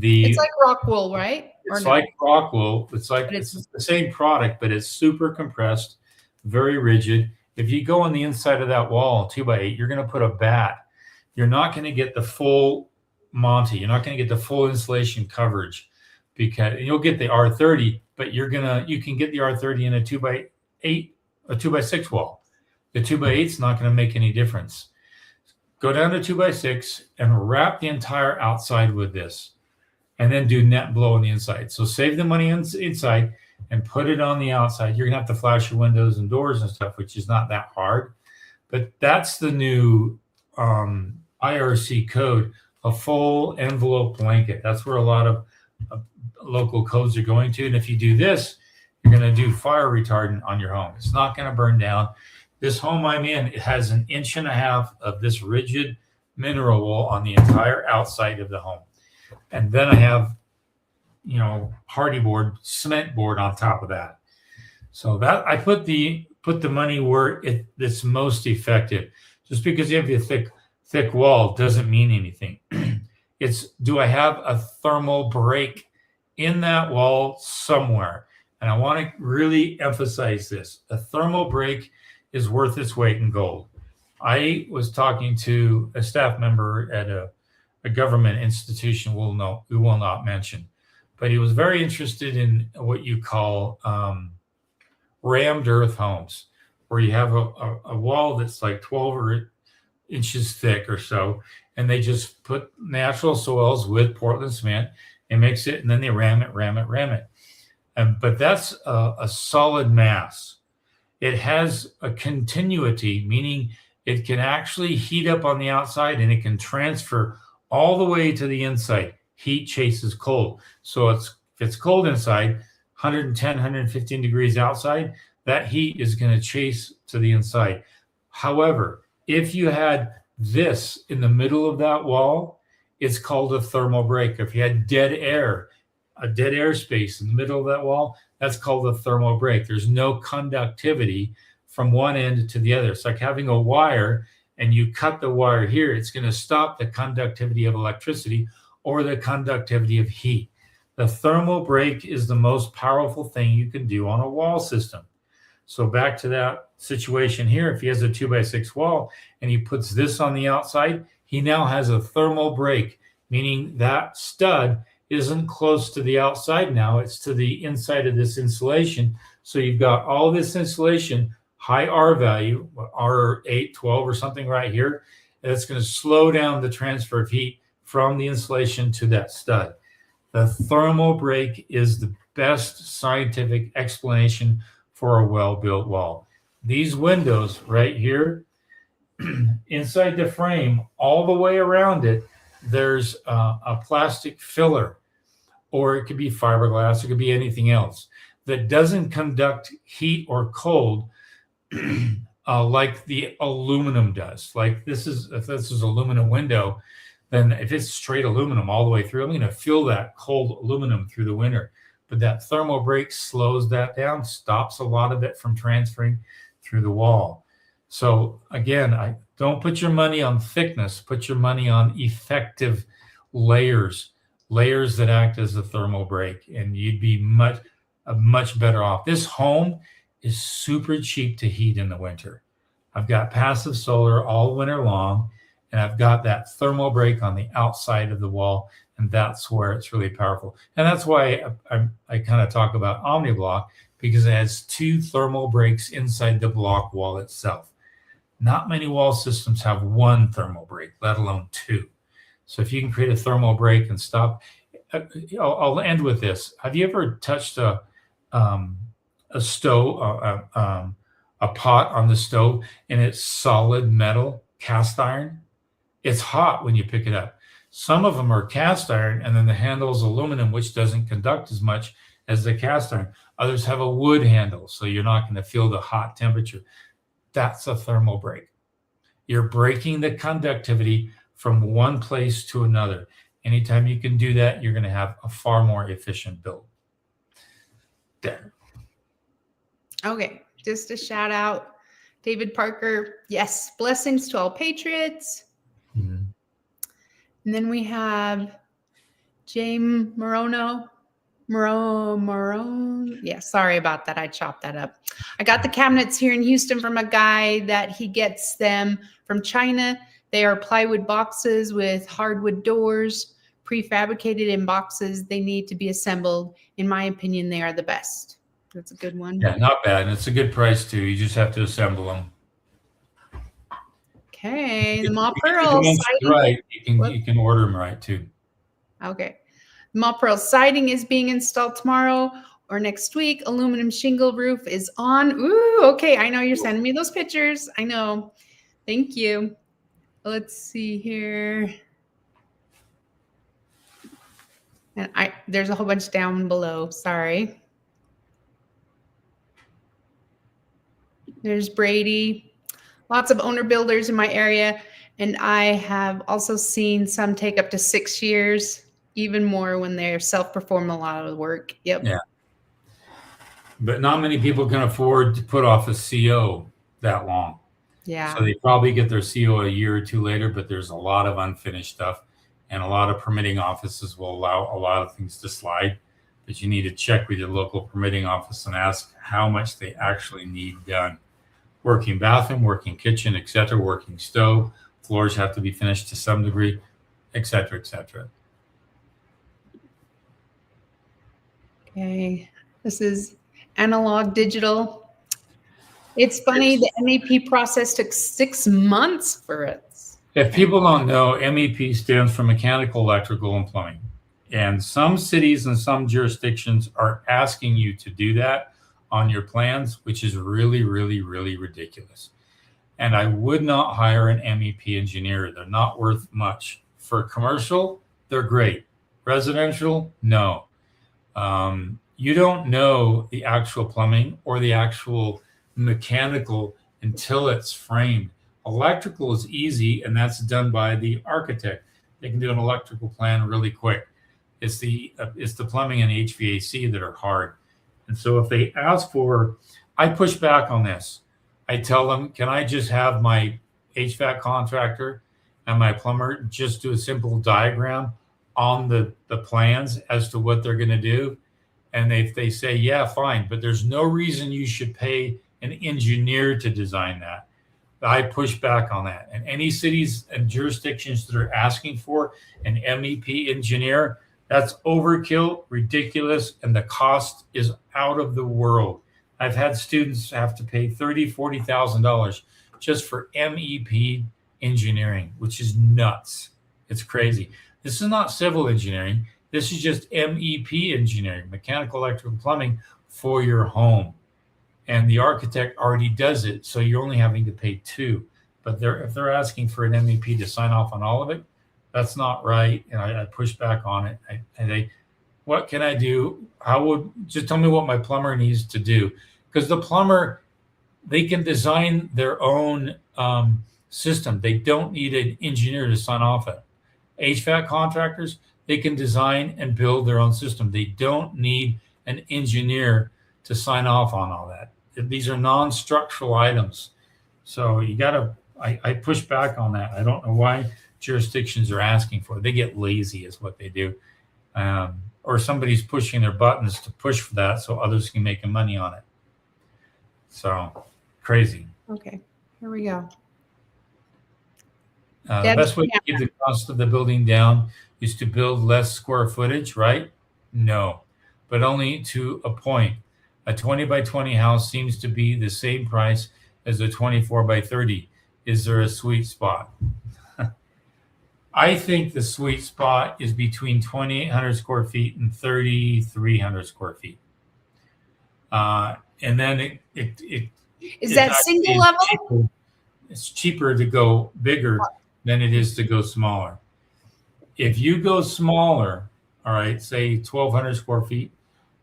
It's like rock wool, right? It's like rock wool. It's the same product, but it's super compressed, very rigid. If you go on the inside of that wall, 2x8, you're going to put a bat. You're not going to get the full Monty. You're not going to get the full insulation coverage, because you'll get the R30, but you can get the R30 in a 2x8, a 2x6 wall. The 2x8 is not going to make any difference. Go down to 2x6 and wrap the entire outside with this, and then do net blow on the inside. So save the money inside and put it on the outside. You're gonna have to flash your windows and doors and stuff, which is not that hard. But that's the new IRC code, a full envelope blanket. That's where a lot of local codes are going to. And if you do this, you're gonna do fire retardant on your home. It's not gonna burn down. This home I'm in, it has 1.5 inches of this rigid mineral wool on the entire outside of the home. And then I have, hardy board, cement board on top of that. So that I put the money where it's most effective. Just because you have a thick wall doesn't mean anything. It's, do I have a thermal break in that wall somewhere? And I want to really emphasize this. A thermal break is worth its weight in gold. I was talking to a staff member at a government institution we will not mention, but he was very interested in what you call rammed earth homes, where you have a wall that's like 12 inches thick or so, and they just put natural soils with Portland cement and mix it, and then they ram it. But that's a solid mass. It has a continuity, meaning it can actually heat up on the outside and it can transfer all the way to the inside. Heat chases cold. So if it's cold inside, 110, 115 degrees outside, that heat is going to chase to the inside. However, if you had this in the middle of that wall, it's called a thermal break. If you had a dead air space in the middle of that wall, that's called a thermal break. There's no conductivity from one end to the other. It's like having a wire and you cut the wire here. It's going to stop the conductivity of electricity or the conductivity of heat. The thermal break is the most powerful thing you can do on a wall system. So back to that situation here, if he has a 2x6 wall and he puts this on the outside, he now has a thermal break, meaning that stud isn't close to the outside now, it's to the inside of this insulation. So you've got all this insulation, high R value, R8, 12 or something right here, and it's going to slow down the transfer of heat from the insulation to that stud. The thermal break is the best scientific explanation for a well-built wall. These windows right here, inside the frame, all the way around it, there's a plastic filler, or it could be fiberglass, it could be anything else that doesn't conduct heat or cold like the aluminum does. Like if this is aluminum window, then if it's straight aluminum all the way through, I'm going to feel that cold aluminum through the winter. But that thermal break slows that down, stops a lot of it from transferring through the wall. So again, I don't put your money on thickness, put your money on effective layers that act as a thermal break, and you'd be much better off. This home is super cheap to heat in the winter. I've got passive solar all winter long, and I've got that thermal break on the outside of the wall, and that's where it's really powerful. And that's why I kind of talk about OmniBlock, because it has 2 thermal breaks inside the block wall itself. Not many wall systems have 1 thermal break, let alone 2. So if you can create a thermal break and stop, I'll end with this. Have you ever touched a stove, a pot on the stove, and it's solid metal, cast iron? It's hot when you pick it up. Some of them are cast iron, and then the handle is aluminum, which doesn't conduct as much as the cast iron. Others have a wood handle, so you're not going to feel the hot temperature. That's a thermal break. You're breaking the conductivity from one place to another. Anytime you can do that, you're going to have a far more efficient build. There. Okay, just a shout out, David Parker. Yes, blessings to all patriots. Mm-hmm. And then we have James Morone. Yeah, sorry about that. I chopped that up. I got the cabinets here in Houston from a guy that he gets them from China. They are plywood boxes with hardwood doors, prefabricated in boxes. They need to be assembled. In my opinion, they are the best. That's a good one. Yeah, not bad. And it's a good price too. You just have to assemble them. Okay, the Mall Pearl siding. Right, you can order them right too. Okay, the Mall Pearl siding is being installed tomorrow or next week. Aluminum shingle roof is on. Ooh, okay. I know you're sending me those pictures. I know. Thank you. Let's see here. And there's a whole bunch down below. Sorry. There's Brady. Lots of owner builders in my area. And I have also seen some take up to 6 years, even more when they're self-perform a lot of the work. Yep. Yeah. But not many people can afford to put off a CO that long. Yeah. So they probably get their CO a year or 2 later, but there's a lot of unfinished stuff, and a lot of permitting offices will allow a lot of things to slide. But you need to check with your local permitting office and ask how much they actually need done. Working bathroom, working kitchen, etc., working stove, floors have to be finished to some degree, etc., etc. Okay. This is analog digital. It's funny, the MEP process took 6 months for it. If people don't know, MEP stands for mechanical, electrical, and plumbing. And some cities and some jurisdictions are asking you to do that on your plans, which is really, really, really ridiculous. And I would not hire an MEP engineer. They're not worth much. For commercial, they're great. Residential, no. You don't know the actual plumbing or the actual mechanical until it's framed. Electrical is easy, and that's done by the architect. They can do an electrical plan really quick. It's the plumbing and HVAC that are hard. And so if they ask for, I push back on this. I tell them, can I just have my HVAC contractor and my plumber just do a simple diagram on the plans as to what they're going to do? And if they say, yeah, fine, but there's no reason you should pay an engineer to design that. I push back on that. And any cities and jurisdictions that are asking for an MEP engineer, that's overkill, ridiculous, and the cost is out of the world. I've had students have to pay $30,000, $40,000 just for MEP engineering, which is nuts. It's crazy. This is not civil engineering. This is just MEP engineering, mechanical, electrical, plumbing for your home. And the architect already does it, so you're only having to pay two. But if they're asking for an MEP to sign off on all of it, that's not right. And I push back on it. What can I do? Just tell me what my plumber needs to do. Because the plumber, they can design their own system. They don't need an engineer to sign off on it. HVAC contractors, they can design and build their own system. They don't need an engineer to sign off on all that. These are non-structural items. So I push back on that. I don't know why jurisdictions are asking for it. They get lazy is what they do. Or somebody's pushing their buttons to push for that so others can make money on it. So crazy. Okay, here we go. The best way to keep the cost of the building down is to build less square footage, right? No, but only to a point. A 20 by 20 house seems to be the same price as a 24 by 30. Is there a sweet spot? I think the sweet spot is between 2,800 square feet and 3,300 square feet. And then is that single level? Cheaper. It's cheaper to go bigger than it is to go smaller. If you go smaller, all right, say 1,200 square feet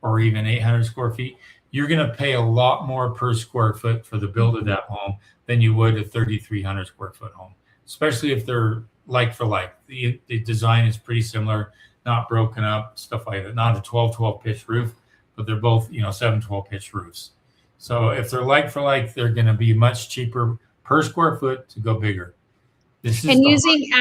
or even 800 square feet, you're going to pay a lot more per square foot for the build of that home than you would a 3,300 square foot home, especially if they're like for like. The design is pretty similar, not broken up, stuff like that. Not a 12-12 pitch roof, but they're both 7-12 pitch roofs. So if they're like for like, they're going to be much cheaper per square foot to go bigger. Using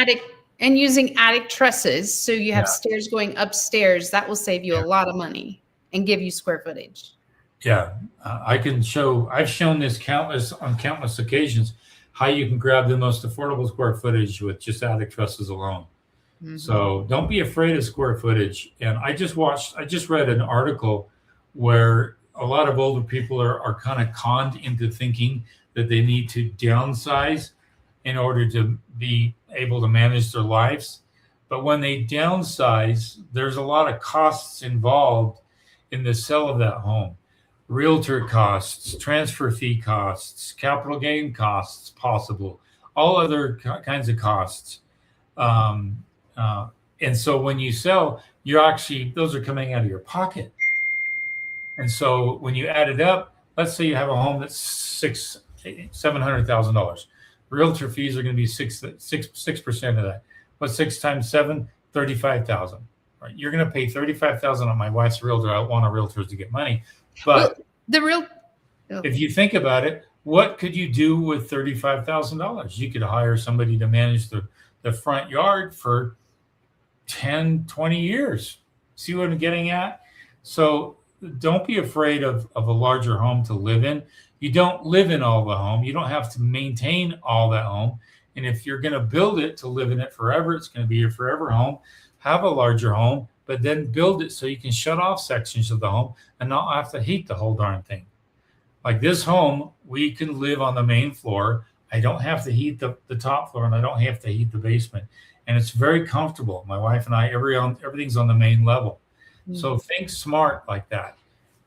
attic trusses, so you have stairs going upstairs. That will save you a lot of money and give you square footage. Yeah, I've shown this on countless occasions, how you can grab the most affordable square footage with just attic trusses alone. Mm-hmm. So don't be afraid of square footage. And I just read an article where a lot of older people are kind of conned into thinking that they need to downsize in order to be able to manage their lives. But when they downsize, there's a lot of costs involved in the sale of that home. Realtor costs, transfer fee costs, capital gain costs, possible, all other kinds of costs. And so when you sell, those are coming out of your pocket. And so when you add it up, let's say you have a home that's $700,000. Realtor fees are going to be 6% of that. What's 6 times 7? 35,000. Right? You're going to pay 35,000 on my wife's realtor. I want our realtors to get money, but if you think about it, what could you do with $35,000? You could hire somebody to manage the front yard for 10, 20 years. See what I'm getting at? So don't be afraid of a larger home to live in. You don't live in all the home. You don't have to maintain all that home. And if you're going to build it to live in it forever, it's going to be your forever home. Have a larger home, but then build it so you can shut off sections of the home and not have to heat the whole darn thing. Like this home, we can live on the main floor. I don't have to heat the top floor, and I don't have to heat the basement. And it's very comfortable. My wife and I, everything's on the main level. Mm-hmm. So think smart like that.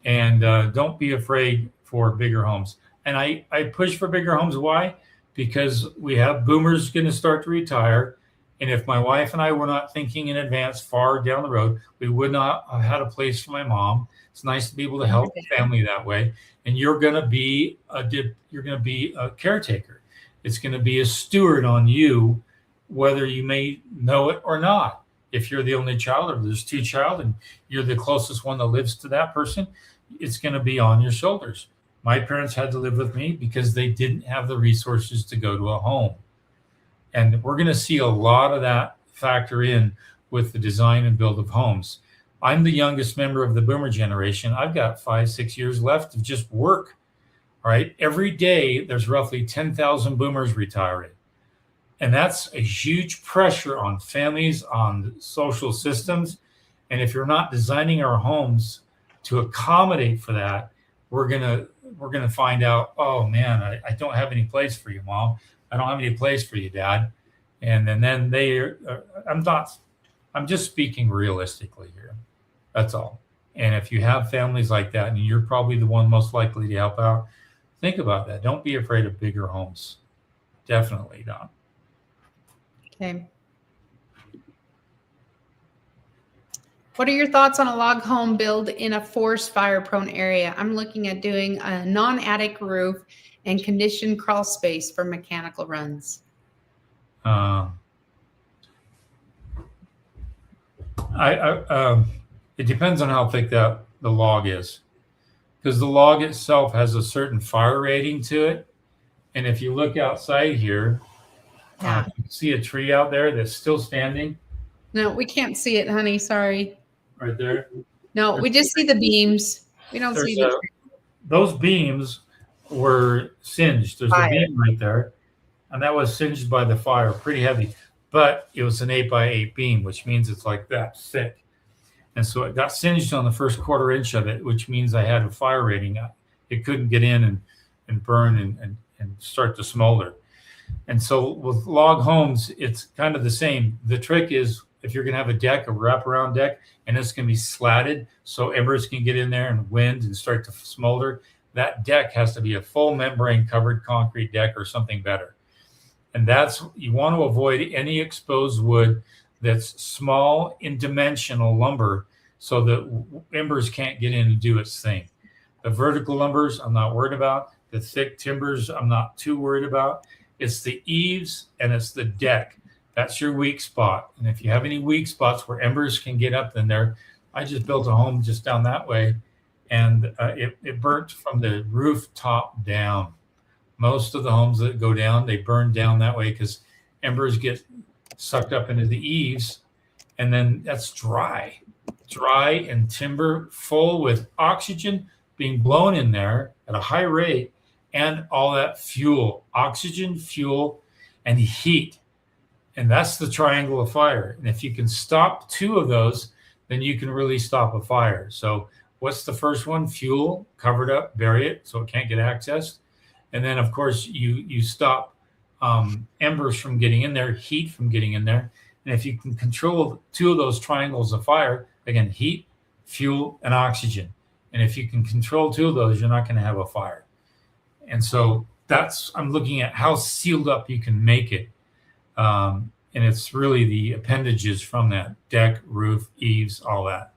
And don't be afraid for bigger homes. And I push for bigger homes. Why? Because we have boomers going to start to retire. And if my wife and I were not thinking in advance far down the road, we would not have had a place for my mom. It's nice to be able to help the family that way. And you're going to be a caretaker. It's going to be a steward on you, whether you may know it or not. If you're the only child or there's two child and you're the closest one that lives to that person, it's going to be on your shoulders. My parents had to live with me because they didn't have the resources to go to a home. And we're going to see a lot of that factor in with the design and build of homes. I'm the youngest member of the boomer generation. I've got 5-6 years left of just work. All right. Every day, there's roughly 10,000 boomers retiring. And that's a huge pressure on families, on social systems. And if you're not designing our homes to accommodate for that, we're gonna find out, oh man, I don't have any place for you, Mom. I don't have any place for you, Dad. And then I'm just speaking realistically here. That's all. And if you have families like that, and you're probably the one most likely to help out, think about that. Don't be afraid of bigger homes. Definitely not. Okay. What are your thoughts on a log home build in a forest fire prone area? I'm looking at doing a non-attic roof and conditioned crawl space for mechanical runs. It depends on how thick the log is, because the log itself has a certain fire rating to it. And if you look outside here, you can see a tree out there that's still standing. No, we can't see it, honey. Sorry. Right there. No, we just see the beams. We don't see the tree. Those beams were singed. There's a beam right there, and that was singed by the fire, pretty heavy. But it was an 8x8 beam, which means it's like that thick. And so it got singed on the first quarter inch of it, which means I had a fire rating. It couldn't get in and burn and start to smolder. And so with log homes, it's kind of the same. The trick is, if you're going to have a deck, a wraparound deck, and it's going to be slatted so embers can get in there and wind and start to smolder, that deck has to be a full membrane covered concrete deck or something better. And you want to avoid any exposed wood that's small in dimensional lumber, so that embers can't get in and do its thing. The vertical lumbers, I'm not worried about. The thick timbers, I'm not too worried about. It's the eaves and it's the deck. That's your weak spot. And if you have any weak spots where embers can get up in there, I just built a home just down that way, and it burnt from the rooftop down. Most of the homes that go down, they burn down that way because embers get sucked up into the eaves, and then that's dry and timber full with oxygen being blown in there at a high rate, and all that fuel, oxygen, fuel, and heat. And that's the triangle of fire. And if you can stop two of those, then you can really stop a fire. So what's the first one? Fuel, cover it up, bury it so it can't get accessed. And then, of course, you stop embers from getting in there, heat from getting in there. And if you can control two of those triangles of fire, again, heat, fuel, and oxygen. And if you can control two of those, you're not going to have a fire. And so I'm looking at how sealed up you can make it. And it's really the appendages from that: deck, roof, eaves, all that.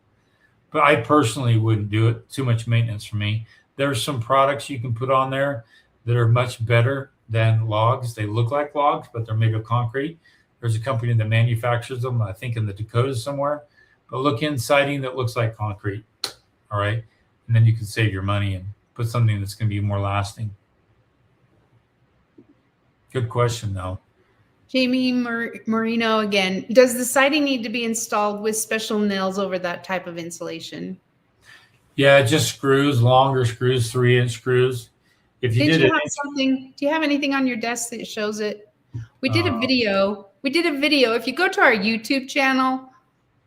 But I personally wouldn't do it. Too much maintenance for me. There's some products you can put on there that are much better than logs. They look like logs, but they're made of concrete. There's a company that manufactures them, I think in the Dakotas somewhere. But look in siding that looks like concrete. All right. And then you can save your money and put something that's going to be more lasting. Good question, though. Jamie Marino again. Does the siding need to be installed with special nails over that type of insulation? Yeah, just screws, longer screws, 3-inch screws. If you do you have anything on your desk that shows it? We did a video. If you go to our YouTube channel.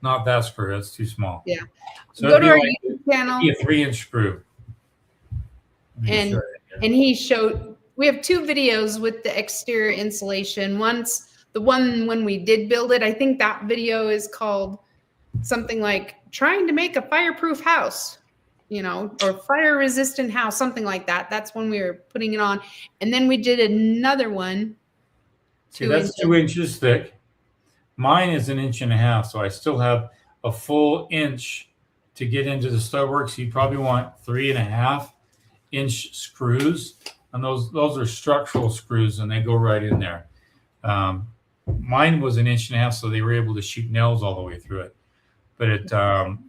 Not that screw. That's too small. Yeah. So go to our YouTube channel. It'd be a 3-inch screw. And he showed. We have two videos with the exterior insulation. One's the one when we did build it. I think that video is called something like "Trying to Make a Fireproof House," or "Fire Resistant House," something like that. That's when we were putting it on. And then we did another one. See, that's 2 inches thick. Mine is 1.5 inches, so I still have a full inch to get into the stud-work. So you probably want 3.5-inch screws. And those are structural screws, and they go right in there. Mine was 1.5 inches, so they were able to shoot nails all the way through it. But it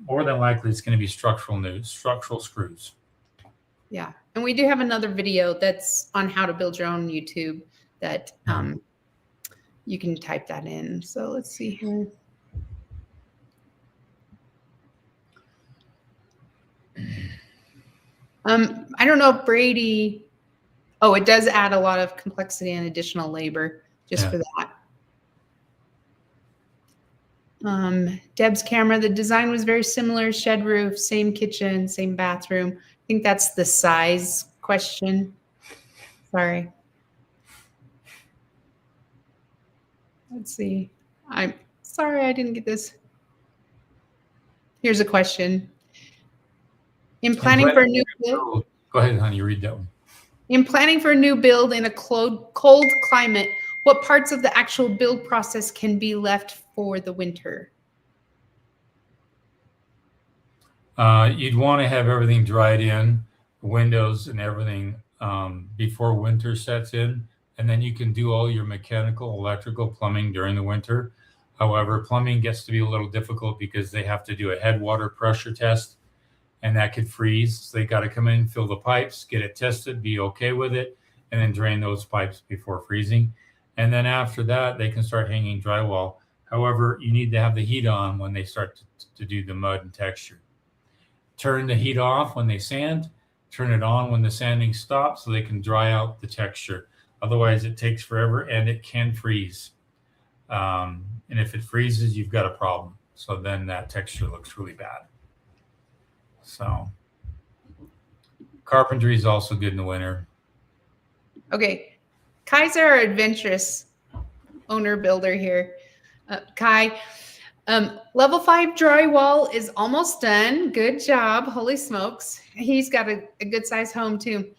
more than likely it's going to be structural screws. Yeah, and we do have another video that's on how to build your own YouTube that you can type that in. So let's see here. I don't know if Brady. Oh, it does add a lot of complexity and additional labor just for that. Deb's camera, the design was very similar, shed roof, same kitchen, same bathroom. I think that's the size question. Sorry. Let's see. I'm sorry I didn't get this. Here's a question. In And planning for a new build, go ahead, honey, read that one. in planning for a new build in a cold climate, what parts of the actual build process can be left for the winter? You'd want to have everything dried in, windows and everything, before winter sets in, and then you can do all your mechanical, electrical, plumbing during the winter. However, plumbing gets to be a little difficult because they have to do a headwater pressure test, and that could freeze. So they got to come in, fill the pipes, get it tested, be okay with it, and then drain those pipes before freezing. And then after that, they can start hanging drywall. However, you need to have the heat on when they start to do the mud and texture. Turn the heat off when they sand, turn it on when the sanding stops so they can dry out the texture. Otherwise, it takes forever and it can freeze. And if it freezes, you've got a problem. So then that texture looks really bad. So carpentry is also good in the winter. Okay. Kai's our adventurous owner builder here. Kai, level 5 drywall is almost done. Good job. Holy smokes. He's got a good size home too.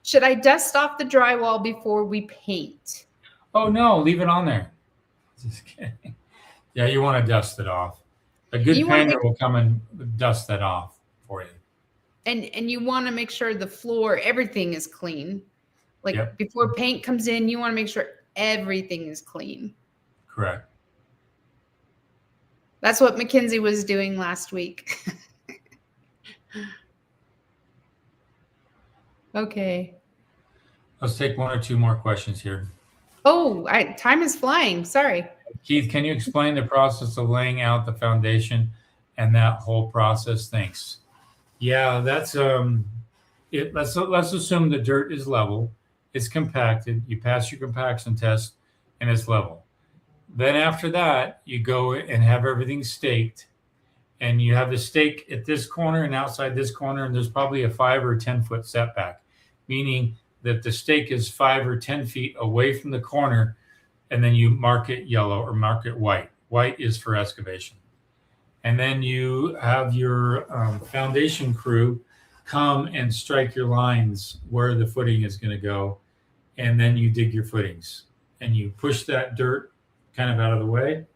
Should I dust off the drywall before we paint? Oh no, leave it on there. Just kidding. Yeah, you want to dust it off. A good painter will come and dust that off for you. And you want to make sure the floor, everything is clean. Like before paint comes in, you want to make sure everything is clean. Correct. That's what Mackenzie was doing last week. Okay. Let's take one or two more questions here. Oh, time is flying. Sorry. Keith, can you explain the process of laying out the foundation and that whole process? Thanks. Yeah, that's let's assume the dirt is level, it's compacted, you pass your compaction test, and it's level. Then after that, you go and have everything staked, and you have the stake at this corner and outside this corner, and there's probably a 5 or 10 foot setback, meaning that the stake is 5 or 10 feet away from the corner, and then you mark it yellow or mark it white. White is for excavation. And then you have your foundation crew come and strike your lines where the footing is going to go, and then you dig your footings. And you push that dirt kind of out of the way.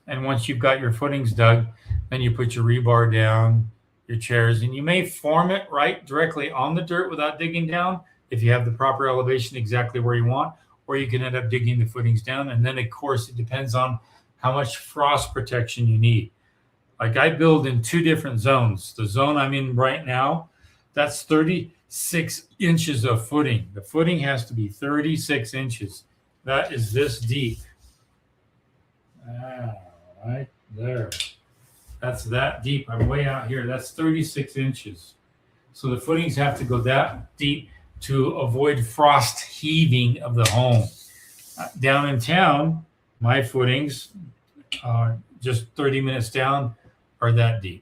And once you've got your footings dug, then you put your rebar down, your chairs, and you may form it right directly on the dirt without digging down if you have the proper elevation exactly where you want, or you can end up digging the footings down. And then, of course, it depends on how much frost protection you need. Like I build in 2 different zones. The zone I'm in right now, that's 36 inches of footing. The footing has to be 36 inches. That is this deep. Right there. That's that deep. I'm way out here. That's 36 inches. So the footings have to go that deep to avoid frost heaving of the home. Down in town, my footings are just 30 minutes down are that deep,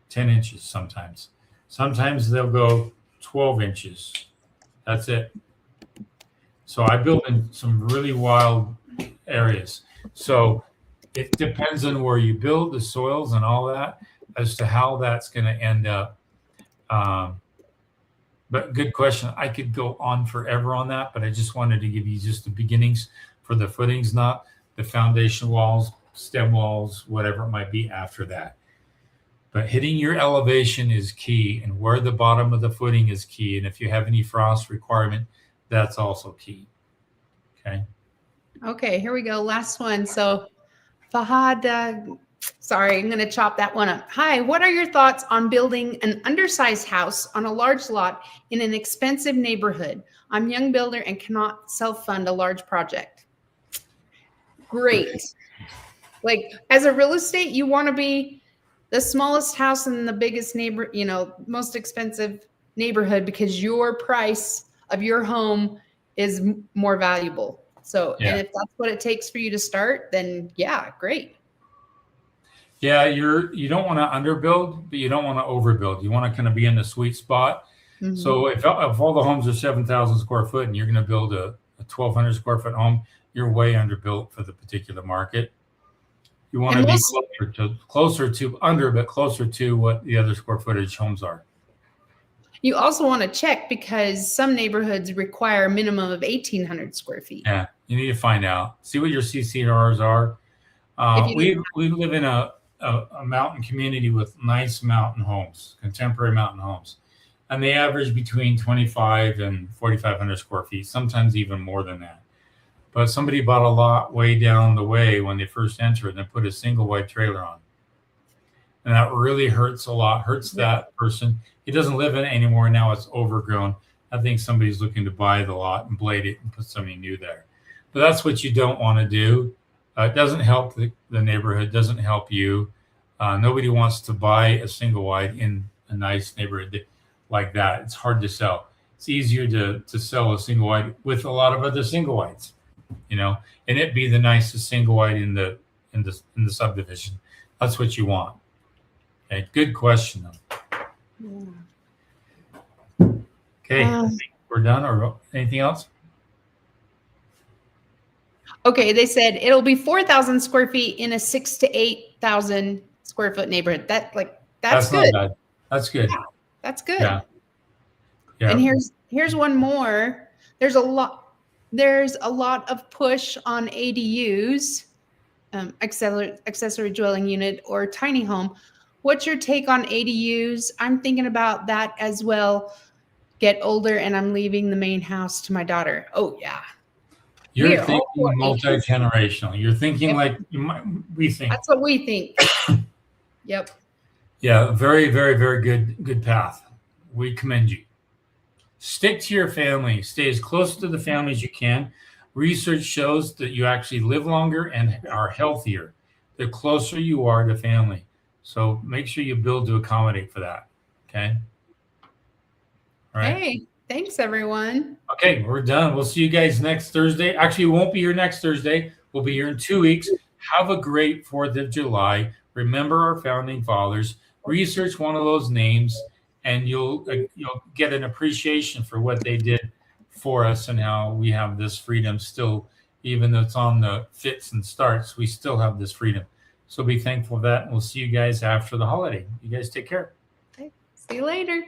10 inches sometimes. Sometimes they'll go 12 inches. That's it. So I build in some really wild areas. So it depends on where you build, the soils and all that, as to how that's going to end up. But good question. I could go on forever on that, but I just wanted to give you just the beginnings for the footings, not the foundation walls, stem walls, whatever it might be after that. But hitting your elevation is key, and where the bottom of the footing is key. And if you have any frost requirement, that's also key. Okay, here we go. Last one. So Fahad, sorry, I'm going to chop that one up. Hi, what are your thoughts on building an undersized house on a large lot in an expensive neighborhood? I'm a young builder and cannot self-fund a large project. Great. Like as a real estate, you want to be the smallest house in the biggest neighbor, most expensive neighborhood, because your price of your home is more valuable. So, and if that's what it takes for you to start, then yeah, great. Yeah, you don't want to underbuild, but you don't want to overbuild. You want to kind of be in the sweet spot. Mm-hmm. So if all the homes are 7,000 square foot and you're going to build a 1,200 square foot home, you're way underbuilt for the particular market. You want to be closer to under, but closer to what the other square footage homes are. You also want to check because some neighborhoods require a minimum of 1,800 square feet. Yeah, you need to find out. See what your CCRs are. We live in a mountain community with nice mountain homes, contemporary mountain homes, and they average between 25 and 4,500 square feet, sometimes even more than that. But somebody bought a lot way down the way when they first entered and they put a single wide trailer on. And that really hurts a lot, hurts that person. He doesn't live in it anymore. Now it's overgrown. I think somebody's looking to buy the lot and blade it and put something new there. But that's what you don't want to do. It doesn't help the neighborhood, doesn't help you. Nobody wants to buy a single wide in a nice neighborhood like that. It's hard to sell. It's easier to sell a single wide with a lot of other single wides, you know, and it be the nicest single wide in the subdivision. That's what you want. Okay, good question though. Yeah. Okay, I think we're done. Or anything else? Okay, they said it'll be 4,000 square feet in a 6,000 to 8,000 square foot neighborhood. That's good. Not bad. That's good. Yeah, that's good. Yeah. Yeah. And here's one more. There's a lot of push on ADUs, accessory dwelling unit or tiny home. What's your take on ADUs? I'm thinking about that as well. Get older and I'm leaving the main house to my daughter. Oh yeah. You're thinking multi-generational. You're thinking like we think. That's what we think. Yep. Yeah, very, very, very good path. We commend you. Stick to your family. Stay as close to the family as you can. Research shows that you actually live longer and are healthier the closer you are to family. So make sure you build to accommodate for that. Okay. All right. Hey, thanks everyone. Okay, we're done. We'll see you guys next Thursday. Actually, we won't be here next Thursday. We'll be here in 2 weeks. Have a great 4th of July. Remember our founding fathers. Research one of those names, and you'll get an appreciation for what they did for us and how we have this freedom still, even though it's on the fits and starts, we still have this freedom. So be thankful for that, and we'll see you guys after the holiday. You guys take care. Okay. See you later.